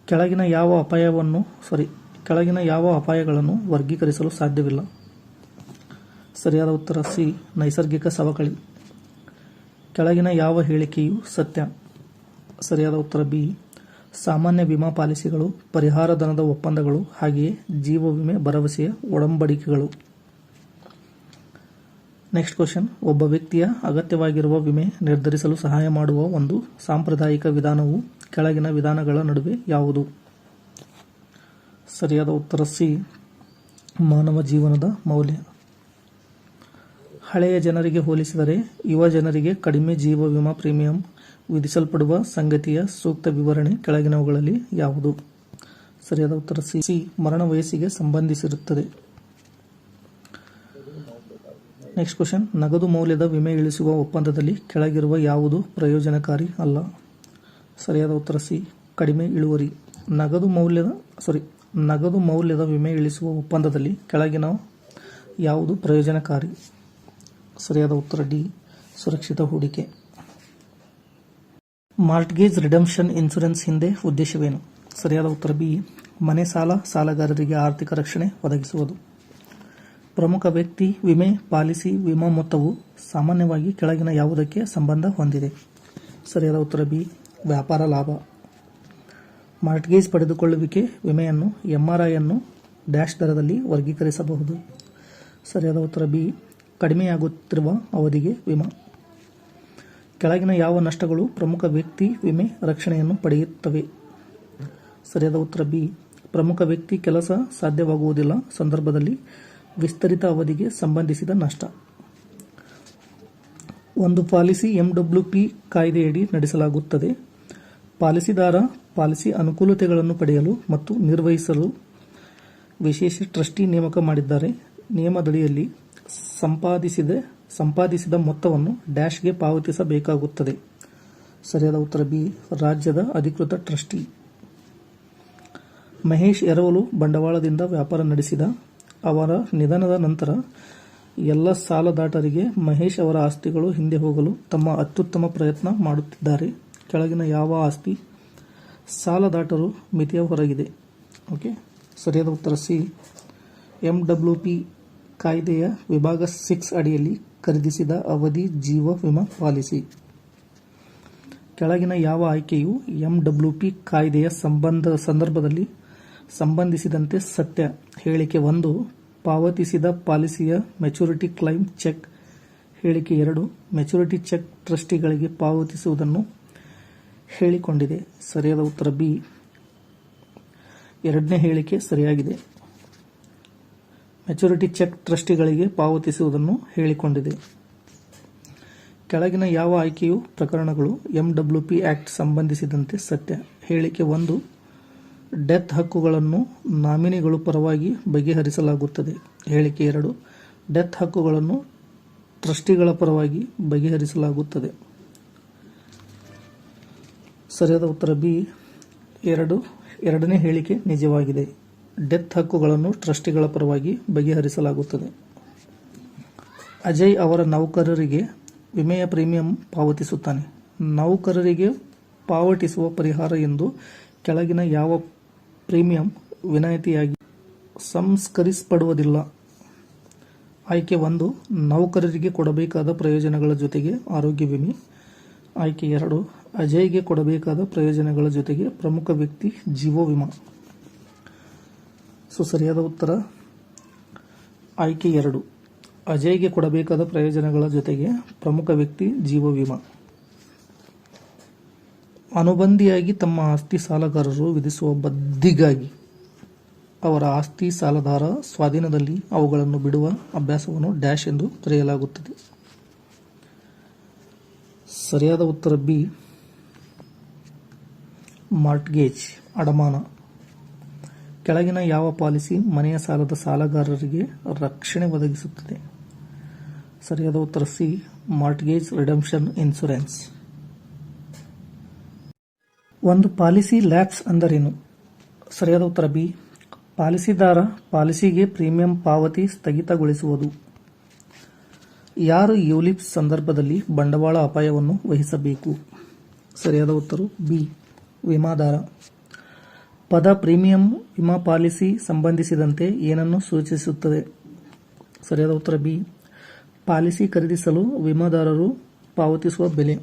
ಕೆಳಗಿನ ಯಾವ ಅಪಾಯಗಳನ್ನು ವರ್ಗೀಕರಿಸಲು ಸಾಧ್ಯವಿಲ್ಲ? ಸರಿಯಾದ ಉತ್ತರ ಸಿ. ನೈಸರ್ಗಿಕ ಸವಕಳಿ. ಕೆಳಗಿನ ಯಾವ ಹೇಳಿಕೆಯು ಸತ್ಯ? ಸರಿಯಾದ ಉತ್ತರ ಬಿ. ಸಾಮಾನ್ಯ ವಿಮಾ ಪಾಲಿಸಿಗಳು, ಪರಿಹಾರ ಧನದ ಒಪ್ಪಂದಗಳು, ಹಾಗೆಯೇ ಜೀವ ವಿಮೆ ಭರವಸೆಯ ಒಡಂಬಡಿಕೆಗಳು. Next question. ಒಬ್ಬ ವ್ಯಕ್ತಿಯ ಅಗತ್ಯವಾಗಿರುವ ವಿಮೆ ನಿರ್ಧರಿಸಲು ಸಹಾಯ ಮಾಡುವ ಒಂದು ಸಾಂಪ್ರದಾಯಿಕ ವಿಧಾನವು ಕೆಳಗಿನ ವಿಧಾನಗಳ ನಡುವೆ ಯಾವುದು? ಸರಿಯಾದ ಉತ್ತರ ಸಿ. ಮಾನವ ಜೀವನದ ಮೌಲ್ಯ. ಹಳೆಯ ಜನರಿಗೆ ಹೋಲಿಸಿದರೆ ಯುವ ಜನರಿಗೆ ಕಡಿಮೆ ಜೀವ ವಿಮಾ ಪ್ರೀಮಿಯಂ ವಿಧಿಸಲ್ಪಡುವ ಸಂಗತಿಯ ಸೂಕ್ತ ವಿವರಣೆ ಕೆಳಗಿನವುಗಳಲ್ಲಿ ಯಾವುದು? ಸರಿಯಾದ ಉತ್ತರ ಸಿ. ಮರಣ ವಯಸ್ಸಿಗೆ ಸಂಬಂಧಿಸಿರುತ್ತದೆ. Next question. ನಗದು ಮೌಲ್ಯದ ವಿಮೆ ಇಳಿಸುವ ಒಪ್ಪಂದದಲ್ಲಿ ಕೆಳಗಿರುವ ಯಾವುದು ಪ್ರಯೋಜನಕಾರಿ ಅಲ್ಲ? ಸರಿಯಾದ ಉತ್ತರ ಸಿ. ಕಡಿಮೆ ಇಳುವರಿ. ನಗದು ಮೌಲ್ಯದ ವಿಮೆ ಇಳಿಸುವ ಒಪ್ಪಂದದಲ್ಲಿ ಕೆಳಗಿನ ಯಾವುದು ಪ್ರಯೋಜನಕಾರಿ? ಸರಿಯಾದ ಉತ್ತರ ಡಿ. ಸುರಕ್ಷಿತ ಹೂಡಿಕೆ. ಮಾರ್ಟ್ಗೇಜ್ ರಿಡಂಪ್ಷನ್ ಇನ್ಶೂರೆನ್ಸ್ ಹಿಂದೆ ಉದ್ದೇಶವೇನು? ಸರಿಯಾದ ಉತ್ತರ ಬಿ. ಮನೆ ಸಾಲಗಾರರಿಗೆ ಆರ್ಥಿಕ ರಕ್ಷಣೆ ಒದಗಿಸುವುದು. ಪ್ರಮುಖ ವ್ಯಕ್ತಿ ವಿಮೆ ಪಾಲಿಸಿ ವಿಮಾ ಮೊತ್ತವು ಸಾಮಾನ್ಯವಾಗಿ ಕೆಳಗಿನ ಯಾವುದಕ್ಕೆ ಸಂಬಂಧ ಹೊಂದಿದೆ? ಸರಿಯಾದ ಉತ್ತರ ಬಿ. ವ್ಯಾಪಾರ ಲಾಭ. ಮಾರ್ಟ್ಗೇಜ್ ಪಡೆದುಕೊಳ್ಳುವಿಕೆ ವಿಮೆಯನ್ನು MRI ಅನ್ನು ಡ್ಯಾಶ್ ದರದಲ್ಲಿ ವರ್ಗೀಕರಿಸಬಹುದು. ಸರಿಯಾದ ಉತ್ತರ ಬಿ. ಕಡಿಮೆಯಾಗುತ್ತಿರುವ ಅವಧಿಗೆ ವಿಮಾ. ಕೆಳಗಿನ ಯಾವ ನಷ್ಟಗಳು ಪ್ರಮುಖ ವ್ಯಕ್ತಿ ವಿಮೆ ರಕ್ಷಣೆಯನ್ನು ಪಡೆಯುತ್ತವೆ? ಸರಿಯಾದ ಉತ್ತರ ಬಿ. ಪ್ರಮುಖ ವ್ಯಕ್ತಿ ಕೆಲಸ ಸಾಧ್ಯವಾಗುವುದಿಲ್ಲ ಸಂದರ್ಭದಲ್ಲಿ ವಿಸ್ತರಿತ ಅವಧಿಗೆ ಸಂಬಂಧಿಸಿದ ನಷ್ಟ. ಒಂದು ಪಾಲಿಸಿ MWP ಕಾಯ್ದೆಯಡಿ ನಡೆಸಲಾಗುತ್ತದೆ. ಪಾಲಿಸಿದಾರ ಪಾಲಿಸಿ ಅನುಕೂಲತೆಗಳನ್ನು ಪಡೆಯಲು ಮತ್ತು ನಿರ್ವಹಿಸಲು ವಿಶೇಷ ಟ್ರಸ್ಟಿ ನೇಮಕ ಮಾಡಿದ್ದಾರೆ. ನಿಯಮದಡಿಯಲ್ಲಿ ಸಂಪಾದಿಸಿದ ಮೊತ್ತವನ್ನು ಡ್ಯಾಶ್ಗೆ ಪಾವತಿಸಬೇಕಾಗುತ್ತದೆ. ಸರಿಯಾದ ಉತ್ತರ ಬಿ. ರಾಜ್ಯದ ಅಧಿಕೃತ ಟ್ರಸ್ಟಿ. ಮಹೇಶ್ ಎರವಲು ಬಂಡವಾಳದಿಂದ ವ್ಯಾಪಾರ ನಡೆಸಿದ. ಅವರ ನಿಧನದ ನಂತರ ಎಲ್ಲ ಸಾಲದಾತರಿಗೆ ಮಹೇಶ್ ಅವರ ಆಸ್ತಿಗಳು ಹಿಂದೆ ಹೋಗಲು ತಮ್ಮ ಅತ್ಯುತ್ತಮ ಪ್ರಯತ್ನ ಮಾಡುತ್ತಿದ್ದಾರೆ. ಕೆಳಗಿನ ಯಾವ ಆಸ್ತಿ ಸಾಲದಾತರು ಮಿತಿಯ ಹೊರಗಿದೆ? ಸರಿಯಾದ ಉತ್ತರ ಸಿ. MWP ಕಾಯ್ದೆಯ ವಿಭಾಗ 6 ಅಡಿಯಲ್ಲಿ ಖರೀದಿಸಿದ ಅವಧಿ ಜೀವ ವಿಮಾ ಪಾಲಿಸಿ. ಕೆಳಗಿನ ಯಾವ ಆಯ್ಕೆಯು MWP ಕಾಯ್ದೆಯ ಸಂದರ್ಭದಲ್ಲಿ ಸಂಬಂಧಿಸಿದಂತೆ ಸತ್ಯ? ಹೇಳಿಕೆ 1 ಪಾವತಿಸಿದ ಪಾಲಿಸಿಯ ಮೆಚುರಿಟಿ ಕ್ಲೈಮ್ ಚೆಕ್. ಹೇಳಿಕೆ 2 ಮೆಚುರಿಟಿ ಚೆಕ್ ಟ್ರಸ್ಟಿಗಳಿಗೆ ಪಾವತಿಸುವುದನ್ನು ಹೇಳಿಕೊಂಡಿದೆ. ಸರಿಯಾದ ಉತ್ತರ ಬಿ. ಎರಡನೇ ಹೇಳಿಕೆ ಸರಿಯಾಗಿದೆ. ಮೆಚುರಿಟಿ ಚೆಕ್ ಟ್ರಸ್ಟಿಗಳಿಗೆ ಪಾವತಿಸುವುದನ್ನು ಹೇಳಿಕೊಂಡಿದೆ. ಕೆಳಗಿನ ಯಾವ ಆಯ್ಕೆಯು ಪ್ರಕರಣಗಳು MWP ಆಕ್ಟ್ ಸಂಬಂಧಿಸಿದಂತೆ ಸತ್ಯ? ಹೇಳಿಕೆ 1 ಡೆತ್ ಹಕ್ಕುಗಳನ್ನು ನಾಮಿನಿಗಳು ಪರವಾಗಿ ಬಗೆಹರಿಸಲಾಗುತ್ತದೆ. ಹೇಳಿಕೆ 2 ಡೆತ್ ಹಕ್ಕುಗಳನ್ನು ಟ್ರಸ್ಟಿಗಳ ಪರವಾಗಿ ಬಗೆಹರಿಸಲಾಗುತ್ತದೆ. ಸರಿಯಾದ ಉತ್ತರ ಬಿ. ಎರಡನೇ ಹೇಳಿಕೆ ನಿಜವಾಗಿದೆ. ಡೆತ್ ಹಕ್ಕುಗಳನ್ನು ಟ್ರಸ್ಟಿಗಳ ಪರವಾಗಿ ಬಗೆಹರಿಸಲಾಗುತ್ತದೆ. ಅಜಯ್ ಅವರ ನೌಕರರಿಗೆ ವಿಮೆಯ ಪ್ರೀಮಿಯಂ ಪಾವತಿಸುತ್ತಾನೆ. ನೌಕರರಿಗೆ ಪಾವತಿಸುವ ಪರಿಹಾರ ಎಂದು ಕೆಳಗಿನ ಯಾವ ಪ್ರೀಮಿಯಂ ವಿನಾಯಿತಿಯಾಗಿ ಸಂಸ್ಕರಿಸಲ್ಪಡುವುದಿಲ್ಲ? ಆಯ್ಕೆ 1 ನೌಕರರಿಗೆ ಕೊಡಬೇಕಾದ ಪ್ರಯೋಜನಗಳ ಜೊತೆಗೆ ಆರೋಗ್ಯ ವಿಮೆ. ಆಯ್ಕೆ 2 ಅಜಯ್ಗೆ ಕೊಡಬೇಕಾದ ಪ್ರಯೋಜನಗಳ ಜೊತೆಗೆ ಪ್ರಮುಖ ವ್ಯಕ್ತಿ ಜೀವ ವಿಮಾ. ಸರಿಯಾದ ಉತ್ತರ ಆಯ್ಕೆ 2 ಅಜಯ್ಗೆ ಕೊಡಬೇಕಾದ ಪ್ರಯೋಜನಗಳ ಜೊತೆಗೆ ಪ್ರಮುಖ ವ್ಯಕ್ತಿ ಜೀವ ವಿಮಾ. ಅನುಬಂಧಿಯಾಗಿ ತಮ್ಮ ಆಸ್ತಿ ಸಾಲಗಾರರು ವಿಧಿಸುವ ಬಡ್ಡಿಗಾಗಿ ಅವರ ಆಸ್ತಿ ಸಾಲದಾರ ಸ್ವಾಧೀನದಲ್ಲಿ ಅವುಗಳನ್ನು ಬಿಡುವ ಅಭ್ಯಾಸವನ್ನು ಡ್ಯಾಶ್ ಎಂದು ಕರೆಯಲಾಗುತ್ತದೆ. ಸರಿಯಾದ ಉತ್ತರ ಬಿ ಮಾರ್ಟ್ಗೇಜ್ ಅಡಮಾನ. ಕೆಳಗಿನ ಯಾವ ಪಾಲಿಸಿ ಮನೆಯ ಸಾಲದ ಸಾಲಗಾರರಿಗೆ ರಕ್ಷಣೆ ಒದಗಿಸುತ್ತದೆ? ಸರಿಯಾದ ಉತ್ತರ ಸಿ ಮಾರ್ಟ್ಗೇಜ್ ರಿಡೆಂಪ್ಷನ್ ಇನ್ಶೂರೆನ್ಸ್. ಒಂದು ಪಾಲಿಸಿ ಲ್ಯಾಪ್ಸ್ ಅಂದರೇನು? ಸರಿಯಾದ ಉತ್ತರ ಬಿ ಪಾಲಿಸಿದಾರ ಪಾಲಿಸಿಗೆ ಪ್ರೀಮಿಯಂ ಪಾವತಿ ಸ್ಥಗಿತಗೊಳಿಸುವುದು. ಯಾರು ಯುಲಿಪ್ಸ್ ಸಂದರ್ಭದಲ್ಲಿ ಬಂಡವಾಳ ಅಪಾಯವನ್ನು ವಹಿಸಬೇಕು? ಸರಿಯಾದ ಉತ್ತರ ಬಿ ವಿಮಾದಾರ. ಪದ ಪ್ರೀಮಿಯಂ ವಿಮಾ ಪಾಲಿಸಿ ಸಂಬಂಧಿಸಿದಂತೆ ಏನನ್ನು ಸೂಚಿಸುತ್ತದೆ? ಸರಿಯಾದ ಉತ್ತರ ಬಿ ಪಾಲಿಸಿ ಖರೀದಿಸಲು ವಿಮಾದಾರರು ಪಾವತಿಸುವ ಬೆಲೆ.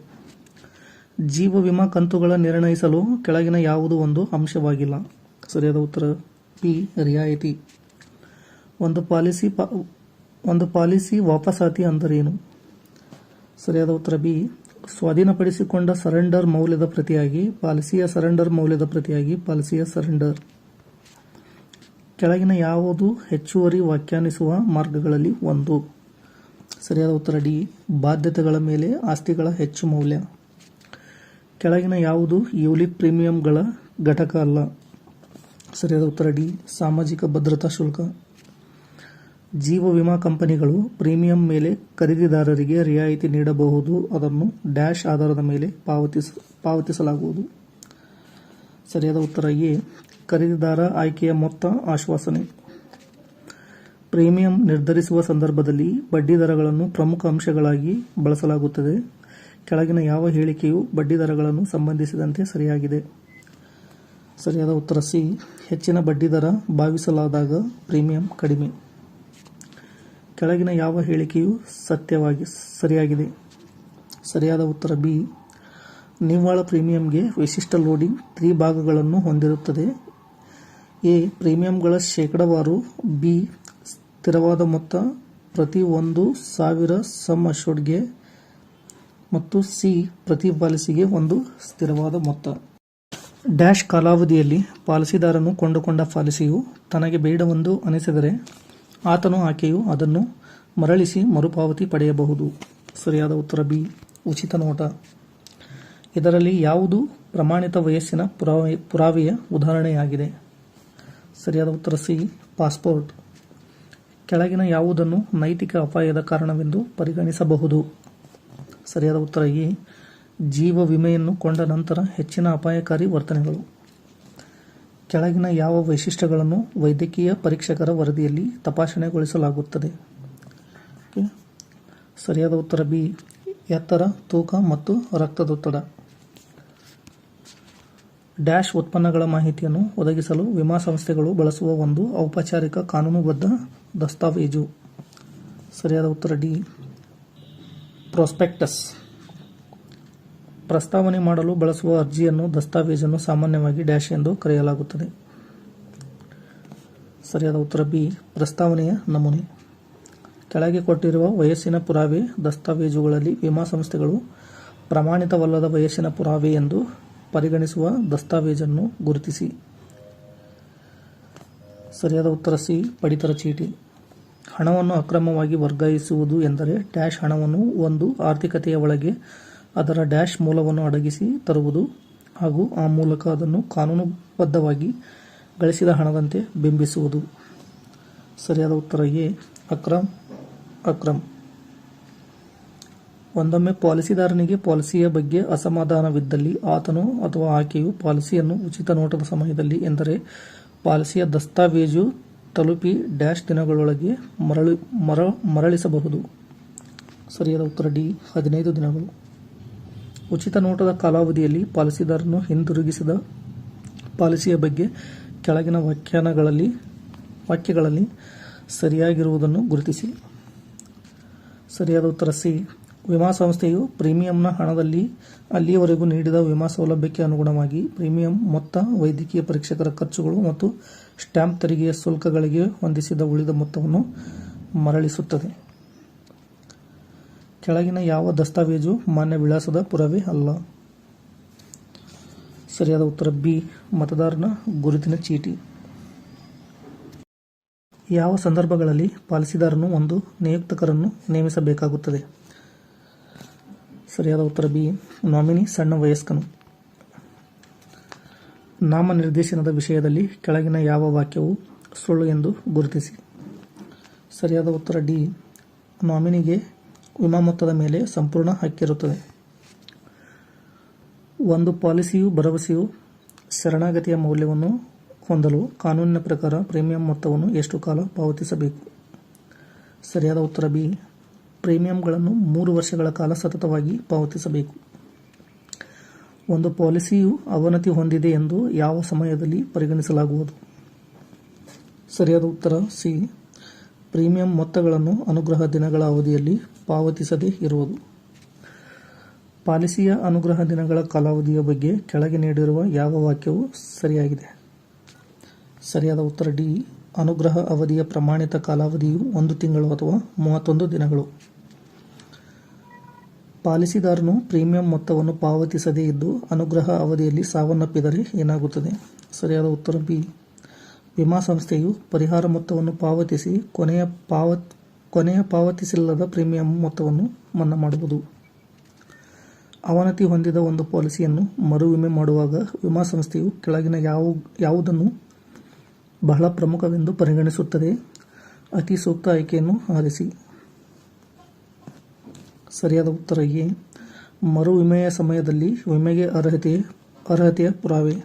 ಜೀವ ವಿಮಾ ಕಂತುಗಳ ನಿರ್ಣಯಿಸಲು ಕೆಳಗಿನ ಯಾವುದೂ ಒಂದು ಅಂಶವಾಗಿಲ್ಲ. ಸರಿಯಾದ ಉತ್ತರ ಬಿ ರಿಯಾಯಿತಿ. ಒಂದು ಪಾಲಿಸಿ ವಾಪಸಾತಿ ಅಂದರೇನು? ಸರಿಯಾದ ಉತ್ತರ ಬಿ ಸ್ವಾಧೀನಪಡಿಸಿಕೊಂಡ ಸರೆಂಡರ್ ಮೌಲ್ಯದ ಪ್ರತಿಯಾಗಿ ಪಾಲಿಸಿಯ ಸರೆಂಡರ್ ಮೌಲ್ಯದ ಪ್ರತಿಯಾಗಿ ಪಾಲಿಸಿಯ ಸರೆಂಡರ್. ಕೆಳಗಿನ ಯಾವುದು ಹೆಚ್ಚುವರಿ ವ್ಯಾಖ್ಯಾನಿಸುವ ಮಾರ್ಗಗಳಲ್ಲಿ ಒಂದು? ಸರಿಯಾದ ಉತ್ತರ ಡಿ ಬಾಧ್ಯತೆಗಳ ಮೇಲೆ ಆಸ್ತಿಗಳ ಹೆಚ್ಚು ಮೌಲ್ಯ. ಕೆಳಗಿನ ಯಾವುದು ಯುಲಿಪ್ ಪ್ರೀಮಿಯಂಗಳ ಘಟಕ ಅಲ್ಲ? ಸರಿಯಾದ ಉತ್ತರ ಡಿ ಸಾಮಾಜಿಕ ಭದ್ರತಾ ಶುಲ್ಕ. ಜೀವ ವಿಮಾ ಕಂಪನಿಗಳು ಪ್ರೀಮಿಯಂ ಮೇಲೆ ಖರೀದಿದಾರರಿಗೆ ರಿಯಾಯಿತಿ ನೀಡಬಹುದು, ಅದನ್ನು ಡ್ಯಾಶ್ ಆಧಾರದ ಮೇಲೆ ಪಾವತಿಸಲಾಗುವುದು. ಸರಿಯಾದ ಉತ್ತರ ಎ ಖರೀದಿದಾರ ಆಯ್ಕೆಯ ಮೊತ್ತ ಆಶ್ವಾಸನೆ. ಪ್ರೀಮಿಯಂ ನಿರ್ಧರಿಸುವ ಸಂದರ್ಭದಲ್ಲಿ ಬಡ್ಡಿದರಗಳನ್ನು ಪ್ರಮುಖ ಅಂಶಗಳಾಗಿ ಬಳಸಲಾಗುತ್ತದೆ. ಕೆಳಗಿನ ಯಾವ ಹೇಳಿಕೆಯು ಬಡ್ಡಿದರಗಳನ್ನು ಸಂಬಂಧಿಸಿದಂತೆ ಸರಿಯಾಗಿದೆ? ಸರಿಯಾದ ಉತ್ತರ ಸಿ ಹೆಚ್ಚಿನ ಬಡ್ಡಿದರ ಭಾವಿಸಲಾದಾಗ ಪ್ರೀಮಿಯಂ ಕಡಿಮೆ. ಕೆಳಗಿನ ಯಾವ ಹೇಳಿಕೆಯು ಸರಿಯಾಗಿದೆ? ಸರಿಯಾದ ಉತ್ತರ ಬಿ ನಿವ್ವಳ ಪ್ರೀಮಿಯಂಗೆ ವಿಶಿಷ್ಟ ಲೋಡಿಂಗ್ 3 ಭಾಗಗಳನ್ನು ಹೊಂದಿರುತ್ತದೆ. ಎ ಪ್ರೀಮಿಯಂಗಳ ಶೇಕಡಾವಾರು, ಬಿ ಸ್ಥಿರವಾದ ಮೊತ್ತ ಪ್ರತಿ 1,000 ಸಮ್ ಅಶ್ಯೂರ್ಡ್ಗೆ ಮತ್ತು ಸಿ ಪ್ರತಿ ಪಾಲಿಸಿಗೆ ಒಂದು ಸ್ಥಿರವಾದ ಮೊತ್ತ. ಡ್ಯಾಶ್ ಕಾಲಾವಧಿಯಲ್ಲಿ ಪಾಲಿಸಿದಾರನು ಕೊಂಡುಕೊಂಡ ಪಾಲಿಸಿಯು ತನಗೆ ಬೇಡವೆಂದು ಅನಿಸಿದರೆ ಆತನು ಆಕೆಯು ಅದನ್ನು ಮರಳಿಸಿ ಮರುಪಾವತಿ ಪಡೆಯಬಹುದು. ಸರಿಯಾದ ಉತ್ತರ ಬಿ ಉಚಿತ ನೋಟ. ಇದರಲ್ಲಿ ಯಾವುದು ಪ್ರಮಾಣಿತ ವಯಸ್ಸಿನ ಪುರಾವೆಯ ಉದಾಹರಣೆಯಾಗಿದೆ? ಸರಿಯಾದ ಉತ್ತರ ಸಿ ಪಾಸ್ಪೋರ್ಟ್. ಕೆಳಗಿನ ಯಾವುದನ್ನು ನೈತಿಕ ಅಪಾಯದ ಕಾರಣವೆಂದು ಪರಿಗಣಿಸಬಹುದು? ಸರಿಯಾದ ಉತ್ತರ ಎ ಜೀವ ವಿಮೆಯನ್ನು ಕೊಂಡ ನಂತರ ಹೆಚ್ಚಿನ ಅಪಾಯಕಾರಿ ವರ್ತನೆಗಳು. ಕೆಳಗಿನ ಯಾವ ವೈಶಿಷ್ಟ್ಯಗಳನ್ನು ವೈದ್ಯಕೀಯ ಪರೀಕ್ಷಕರ ವರದಿಯಲ್ಲಿ ತಪಾಸಣೆಗೊಳಿಸಲಾಗುತ್ತದೆ? ಸರಿಯಾದ ಉತ್ತರ ಬಿ ಎತ್ತರ, ತೂಕ ಮತ್ತು ರಕ್ತದೊತ್ತಡ. ಡ್ಯಾಶ್ ಉತ್ಪನ್ನಗಳ ಮಾಹಿತಿಯನ್ನು ಒದಗಿಸಲು ವಿಮಾ ಸಂಸ್ಥೆಗಳು ಬಳಸುವ ಒಂದು ಔಪಚಾರಿಕ ಕಾನೂನುಬದ್ಧ ದಸ್ತಾವೇಜು. ಸರಿಯಾದ ಉತ್ತರ ಡಿ ಪ್ರಾಸ್ಪೆಕ್ಟಸ್. ಪ್ರಸ್ತಾವನೆ ಮಾಡಲು ಬಳಸುವ ಅರ್ಜಿಯನ್ನು ದಸ್ತಾವೇಜನ್ನು ಸಾಮಾನ್ಯವಾಗಿ ಡ್ಯಾಶ್ ಎಂದು ಕರೆಯಲಾಗುತ್ತದೆ. ಸರಿಯಾದ ಉತ್ತರ ಬಿ ಪ್ರಸ್ತಾವನೆಯ ನಮೂನೆ. ಕೆಳಗೆ ಕೊಟ್ಟಿರುವ ವಯಸ್ಸಿನ ಪುರಾವೆ ದಸ್ತಾವೇಜುಗಳಲ್ಲಿ ವಿಮಾ ಸಂಸ್ಥೆಗಳು ಪ್ರಮಾಣಿತವಲ್ಲದ ವಯಸ್ಸಿನ ಪುರಾವೆ ಎಂದು ಪರಿಗಣಿಸುವ ದಸ್ತಾವೇಜನ್ನು ಗುರುತಿಸಿ. ಸರಿಯಾದ ಉತ್ತರ ಸಿ ಪಡಿತರ ಚೀಟಿ. ಹಣವನ್ನು ಅಕ್ರಮವಾಗಿ ವರ್ಗಾಯಿಸುವುದು ಎಂದರೆ ಡ್ಯಾಶ್ ಹಣವನ್ನು ಒಂದು ಆರ್ಥಿಕತೆಯ ಒಳಗೆ ಅದರ ಡ್ಯಾಶ್ ಮೂಲವನ್ನು ಅಡಗಿಸಿ ತರುವುದು ಹಾಗೂ ಆ ಮೂಲಕ ಅದನ್ನು ಕಾನೂನುಬದ್ಧವಾಗಿ ಗಳಿಸಿದ ಹಣದಂತೆ ಬಿಂಬಿಸುವುದು. ಸರಿಯಾದ ಉತ್ತರ ಎ ಅಕ್ರಮ್. ಒಂದೊಮ್ಮೆ ಪಾಲಿಸಿದಾರನಿಗೆ ಪಾಲಿಸಿಯ ಬಗ್ಗೆ ಅಸಮಾಧಾನವಿದ್ದಲ್ಲಿ ಆತನು ಅಥವಾ ಆಕೆಯು ಪಾಲಿಸಿಯನ್ನು ಉಚಿತ ನೋಟದ ಸಮಯದಲ್ಲಿ ಎಂದರೆ ಪಾಲಿಸಿಯ ದಸ್ತಾವೇಜು ತಲುಪಿ ಡ್ಯಾಶ್ ದಿನಗಳೊಳಗೆ ಮರಳಿಸಬಹುದು. ಸರಿಯಾದ ಉತ್ತರ ಡಿ 15 ದಿನಗಳು. ಉಚಿತ ನೋಟದ ಕಾಲಾವಧಿಯಲ್ಲಿ ಪಾಲಿಸಿದಾರನು ಹಿಂದಿರುಗಿಸಿದ ಪಾಲಿಸಿಯ ಬಗ್ಗೆ ಕೆಳಗಿನ ವಾಕ್ಯಗಳಲ್ಲಿ ಸರಿಯಾಗಿರುವುದನ್ನು ಗುರುತಿಸಿ. ಸರಿಯಾದ ಉತ್ತರ ಸಿ. ವಿಮಾ ಸಂಸ್ಥೆಯು ಪ್ರೀಮಿಯಂನ ಹಣದಲ್ಲಿ ಅಲ್ಲಿಯವರೆಗೂ ನೀಡಿದ ವಿಮಾ ಸೌಲಭ್ಯಕ್ಕೆ ಅನುಗುಣವಾಗಿ ಪ್ರೀಮಿಯಂ ಮೊತ್ತ, ವೈದ್ಯಕೀಯ ಪರೀಕ್ಷಕರ ಖರ್ಚುಗಳು ಮತ್ತು ಸ್ಟ್ಯಾಂಪ್ ತೆರಿಗೆಯ ಶುಲ್ಕಗಳಿಗೆ ಹೊಂದಿಸಿದ ಉಳಿದ ಮೊತ್ತವನ್ನು ಮರಳಿಸುತ್ತದೆ. ಕೆಳಗಿನ ಯಾವ ದಸ್ತಾವೇಜು ಮಾನ್ಯ ವಿಳಾಸದ ಪುರಾವೆ ಅಲ್ಲ? ಸರಿಯಾದ ಉತ್ತರ ಬಿ. ಮತದಾರನ ಗುರುತಿನ ಚೀಟಿ. ಯಾವ ಸಂದರ್ಭಗಳಲ್ಲಿ ಪಾಲಿಸಿದಾರನು ಒಂದು ನಿಯುಕ್ತಕರನ್ನು ನೇಮಿಸಬೇಕಾಗುತ್ತದೆ? ಸರಿಯಾದ ಉತ್ತರ ಬಿ. ನಾಮಿನಿ ಸಣ್ಣ ವಯಸ್ಕನು. ನಾಮನಿರ್ದೇಶನದ ವಿಷಯದಲ್ಲಿ ಕೆಳಗಿನ ಯಾವ ವಾಕ್ಯವು ಸುಳ್ಳು ಎಂದು ಗುರುತಿಸಿ? ಸರಿಯಾದ ಉತ್ತರ ಡಿ. ನಾಮಿನಿಗೆ ವಿಮಾ ಮೊತ್ತದ ಮೇಲೆ ಸಂಪೂರ್ಣ ಹಕ್ಕಿರುತ್ತದೆ. ಒಂದು ಪಾಲಿಸಿಯು ಭರವಸೆಯು ಶರಣಾಗತಿಯ ಮೌಲ್ಯವನ್ನು ಹೊಂದಲು ಕಾನೂನಿನ ಪ್ರಕಾರ ಪ್ರೀಮಿಯಂ ಮೊತ್ತವನ್ನು ಎಷ್ಟು ಕಾಲ ಪಾವತಿಸಬೇಕು? ಸರಿಯಾದ ಉತ್ತರ ಬಿ. ಪ್ರೀಮಿಯಂಗಳನ್ನು 3 ವರ್ಷಗಳ ಕಾಲ ಸತತವಾಗಿ ಪಾವತಿಸಬೇಕು. ಒಂದು ಪಾಲಿಸಿಯು ಅವನತಿ ಹೊಂದಿದೆ ಎಂದು ಯಾವ ಸಮಯದಲ್ಲಿ ಪರಿಗಣಿಸಲಾಗುವುದು? ಸರಿಯಾದ ಉತ್ತರ ಸಿ. ಪ್ರೀಮಿಯಂ ಮೊತ್ತಗಳನ್ನು ಅನುಗ್ರಹ ದಿನಗಳ ಅವಧಿಯಲ್ಲಿ ಪಾವತಿಸದೇ ಇರುವುದು. ಪಾಲಿಸಿಯ ಅನುಗ್ರಹ ದಿನಗಳ ಕಾಲಾವಧಿಯ ಬಗ್ಗೆ ಕೆಳಗೆ ನೀಡಿರುವ ಯಾವ ವಾಕ್ಯವು ಸರಿಯಾಗಿದೆ? ಸರಿಯಾದ ಉತ್ತರ ಡಿ. ಅನುಗ್ರಹ ಅವಧಿಯ ಪ್ರಮಾಣಿತ ಕಾಲಾವಧಿಯು 1 ತಿಂಗಳು ಅಥವಾ 31 ದಿನಗಳು. ಪಾಲಿಸಿದಾರನು ಪ್ರೀಮಿಯಂ ಮೊತ್ತವನ್ನು ಪಾವತಿಸದೇ ಇದ್ದು ಅನುಗ್ರಹ ಅವಧಿಯಲ್ಲಿ ಸಾವನ್ನಪ್ಪಿದರೆ ಏನಾಗುತ್ತದೆ? ಸರಿಯಾದ ಉತ್ತರ ಬಿ. ವಿಮಾ ಸಂಸ್ಥೆಯು ಪರಿಹಾರ ಮೊತ್ತವನ್ನು ಪಾವತಿಸಿ ಕೊನೆಯ ಪಾವತಿಸಿಲ್ಲದ ಪ್ರೀಮಿಯಂ ಮೊತ್ತವನ್ನು ಮನ್ನಾ ಮಾಡುವುದು. ಅವನತಿ ಹೊಂದಿದ ಒಂದು ಪಾಲಿಸಿಯನ್ನು ಮರುವಿಮೆ ಮಾಡುವಾಗ ವಿಮಾ ಸಂಸ್ಥೆಯು ಕೆಳಗಿನ ಯಾವುದನ್ನು ಬಹಳ ಪ್ರಮುಖವೆಂದು ಪರಿಗಣಿಸುತ್ತದೆ? ಅತಿ ಸೂಕ್ತ ಆಯ್ಕೆಯನ್ನು ಆರಿಸಿ. ಸರಿಯಾದ ಉತ್ತರ ಎ. ಮರುವಿಮೆಯ ಸಮಯದಲ್ಲಿ ವಿಮೆಗೆ ಅರ್ಹತೆಯ ಪುರಾವೆ.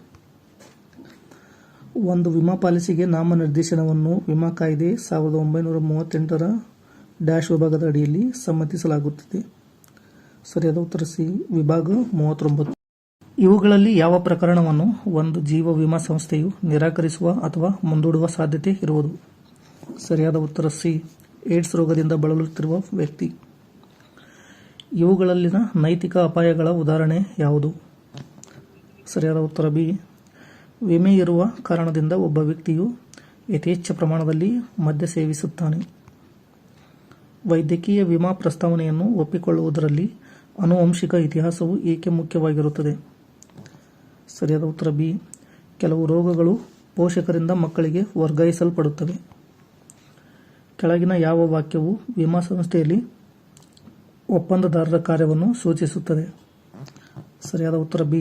ಒಂದು ವಿಮಾ ಪಾಲಿಸಿಗೆ ನಾಮನಿರ್ದೇಶನವನ್ನು ವಿಮಾ ಕಾಯ್ದೆ 1938ರ ಡ್ಯಾಶ್ ವಿಭಾಗದ ಅಡಿಯಲ್ಲಿ ಸಮ್ಮತಿಸಲಾಗುತ್ತದೆ. ಸರಿಯಾದ ಉತ್ತರ ಸಿ. ವಿಭಾಗ 39. ಇವುಗಳಲ್ಲಿ ಯಾವ ಪ್ರಕರಣವನ್ನು ಒಂದು ಜೀವ ವಿಮಾ ಸಂಸ್ಥೆಯು ನಿರಾಕರಿಸುವ ಅಥವಾ ಮುಂದೂಡುವ ಸಾಧ್ಯತೆ ಇರುವುದು? ಸರಿಯಾದ ಉತ್ತರ ಸಿ. ಏಡ್ಸ್ ರೋಗದಿಂದ ಬಳಲುತ್ತಿರುವ ವ್ಯಕ್ತಿ. ಇವುಗಳಲ್ಲಿನ ನೈತಿಕ ಅಪಾಯಗಳ ಉದಾಹರಣೆ ಯಾವುದು? ಸರಿಯಾದ ಉತ್ತರ ಬಿ. ವಿಮೆ ಇರುವ ಕಾರಣದಿಂದ ಒಬ್ಬ ವ್ಯಕ್ತಿಯು ಯಥೇಚ್ಛ ಪ್ರಮಾಣದಲ್ಲಿ ಮದ್ಯ ಸೇವಿಸುತ್ತಾನೆ. ವೈದ್ಯಕೀಯ ವಿಮಾ ಪ್ರಸ್ತಾವನೆಯನ್ನು ಒಪ್ಪಿಕೊಳ್ಳುವುದರಲ್ಲಿ ಆನುವಂಶಿಕ ಇತಿಹಾಸವು ಏಕೆ ಮುಖ್ಯವಾಗಿರುತ್ತದೆ? ಸರಿಯಾದ ಉತ್ತರ ಬಿ. ಕೆಲವು ರೋಗಗಳು ಪೋಷಕರಿಂದ ಮಕ್ಕಳಿಗೆ ವರ್ಗಾಯಿಸಲ್ಪಡುತ್ತವೆ. ಕೆಳಗಿನ ಯಾವ ವಾಕ್ಯವು ವಿಮಾ ಸಂಸ್ಥೆಯಲ್ಲಿ ಒಪ್ಪಂದದಾರರ ಕಾರ್ಯವನ್ನು ಸೂಚಿಸುತ್ತದೆ? ಸರಿಯಾದ ಉತ್ತರ ಬಿ.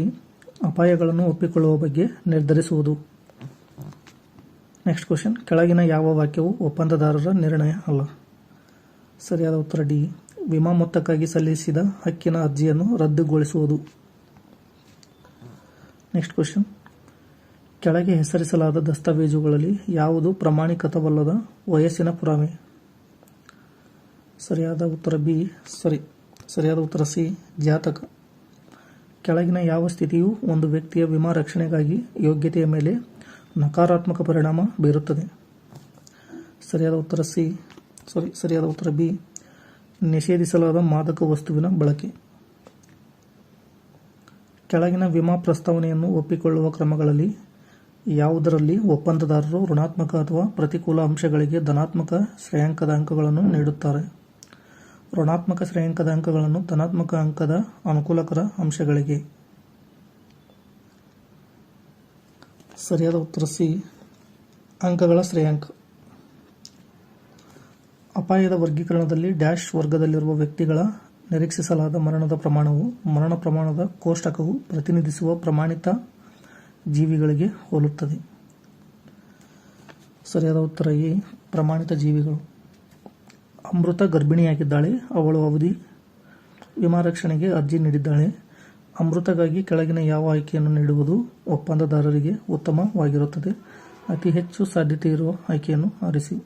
ಅಪಾಯಗಳನ್ನು ಒಪ್ಪಿಕೊಳ್ಳುವ ಬಗ್ಗೆ ನಿರ್ಧರಿಸುವುದು. Next question. ಕೆಳಗಿನ ಯಾವ ವಾಕ್ಯವು ಒಪ್ಪಂದದಾರರ ನಿರ್ಣಯ ಅಲ್ಲ? ಸರಿಯಾದ ಉತ್ತರ ಡಿ. ವಿಮಾ ಮೊತ್ತಕ್ಕಾಗಿ ಸಲ್ಲಿಸಿದ ಹಕ್ಕಿನ ಅರ್ಜಿಯನ್ನು ರದ್ದುಗೊಳಿಸುವುದು. Next question. ಕೆಳಗೆ ಹೆಸರಿಸಲಾದ ದಸ್ತಾವೇಜುಗಳಲ್ಲಿ ಯಾವುದು ಪ್ರಮಾಣೀಕೃತವಲ್ಲದ ವಯಸ್ಸಿನ ಪುರಾವೆ? ಸರಿಯಾದ ಉತ್ತರ ಬಿ. ಸರಿಯಾದ ಉತ್ತರ ಸಿ. ಜಾತಕ. ಕೆಳಗಿನ ಯಾವ ಸ್ಥಿತಿಯು ಒಂದು ವ್ಯಕ್ತಿಯ ವಿಮಾ ರಕ್ಷಣೆಗಾಗಿ ಯೋಗ್ಯತೆಯ ಮೇಲೆ ನಕಾರಾತ್ಮಕ ಪರಿಣಾಮ ಬೀರುತ್ತದೆ? ಸರಿಯಾದ ಉತ್ತರ ಬಿ. ನಿಷೇಧಿಸಲಾದ ಮಾದಕ ವಸ್ತುವಿನ ಬಳಕೆ. ಕೆಳಗಿನ ವಿಮಾ ಪ್ರಸ್ತಾವನೆಯನ್ನು ಒಪ್ಪಿಕೊಳ್ಳುವ ಕ್ರಮಗಳಲ್ಲಿ ಯಾವುದರಲ್ಲಿ ಒಪ್ಪಂದದಾರರು ಋಣಾತ್ಮಕ ಅಥವಾ ಪ್ರತಿಕೂಲ ಅಂಶಗಳಿಗೆ ಧನಾತ್ಮಕ ಶ್ರೇಯಾಂಕದ ಅಂಕಗಳನ್ನು ನೀಡುತ್ತಾರೆ? ಋಣಾತ್ಮಕ ಶ್ರೇಯಾಂಕದ ಅಂಕಗಳನ್ನು ಧನಾತ್ಮಕ ಅಂಕದ ಅನುಕೂಲಕರ ಅಂಶಗಳಿಗೆ. ಸರಿಯಾದ ಉತ್ತರ ಸಿ. ಅಂಕಗಳ ಶ್ರೇಯಾಂಕ. ಅಪಾಯದ ವರ್ಗೀಕರಣದಲ್ಲಿ ಡ್ಯಾಶ್ ವರ್ಗದಲ್ಲಿರುವ ವ್ಯಕ್ತಿಗಳ ನಿರೀಕ್ಷಿಸಲಾದ ಮರಣದ ಪ್ರಮಾಣವು ಮರಣ ಪ್ರಮಾಣದ ಕೋಷ್ಟಕವು ಪ್ರತಿನಿಧಿಸುವ ಪ್ರಮಾಣಿತ ಜೀವಿಗಳಿಗೆ ಹೋಲುತ್ತದೆ. ಸರಿಯಾದ ಉತ್ತರ ಎ. ಪ್ರಮಾಣಿತ ಜೀವಿಗಳು. ಅಮೃತ ಗರ್ಭಿಣಿಯಾಗಿದ್ದಾಳೆ. ಅವಳು ಅವಧಿ ವಿಮಾ ರಕ್ಷಣೆಗೆ ಅರ್ಜಿ ನೀಡಿದ್ದಾಳೆ. ಅಮೃತಗಾಗಿ ಕೆಳಗಿನ ಯಾವ ಆಯ್ಕೆಯನ್ನು ನೀಡುವುದು ಒಪ್ಪಂದದಾರರಿಗೆ ಉತ್ತಮವಾಗಿರುತ್ತದೆ? ಅತಿ ಹೆಚ್ಚು ಸಾಧ್ಯತೆ ಇರುವ ಆಯ್ಕೆಯನ್ನು ಆರಿಸಿ.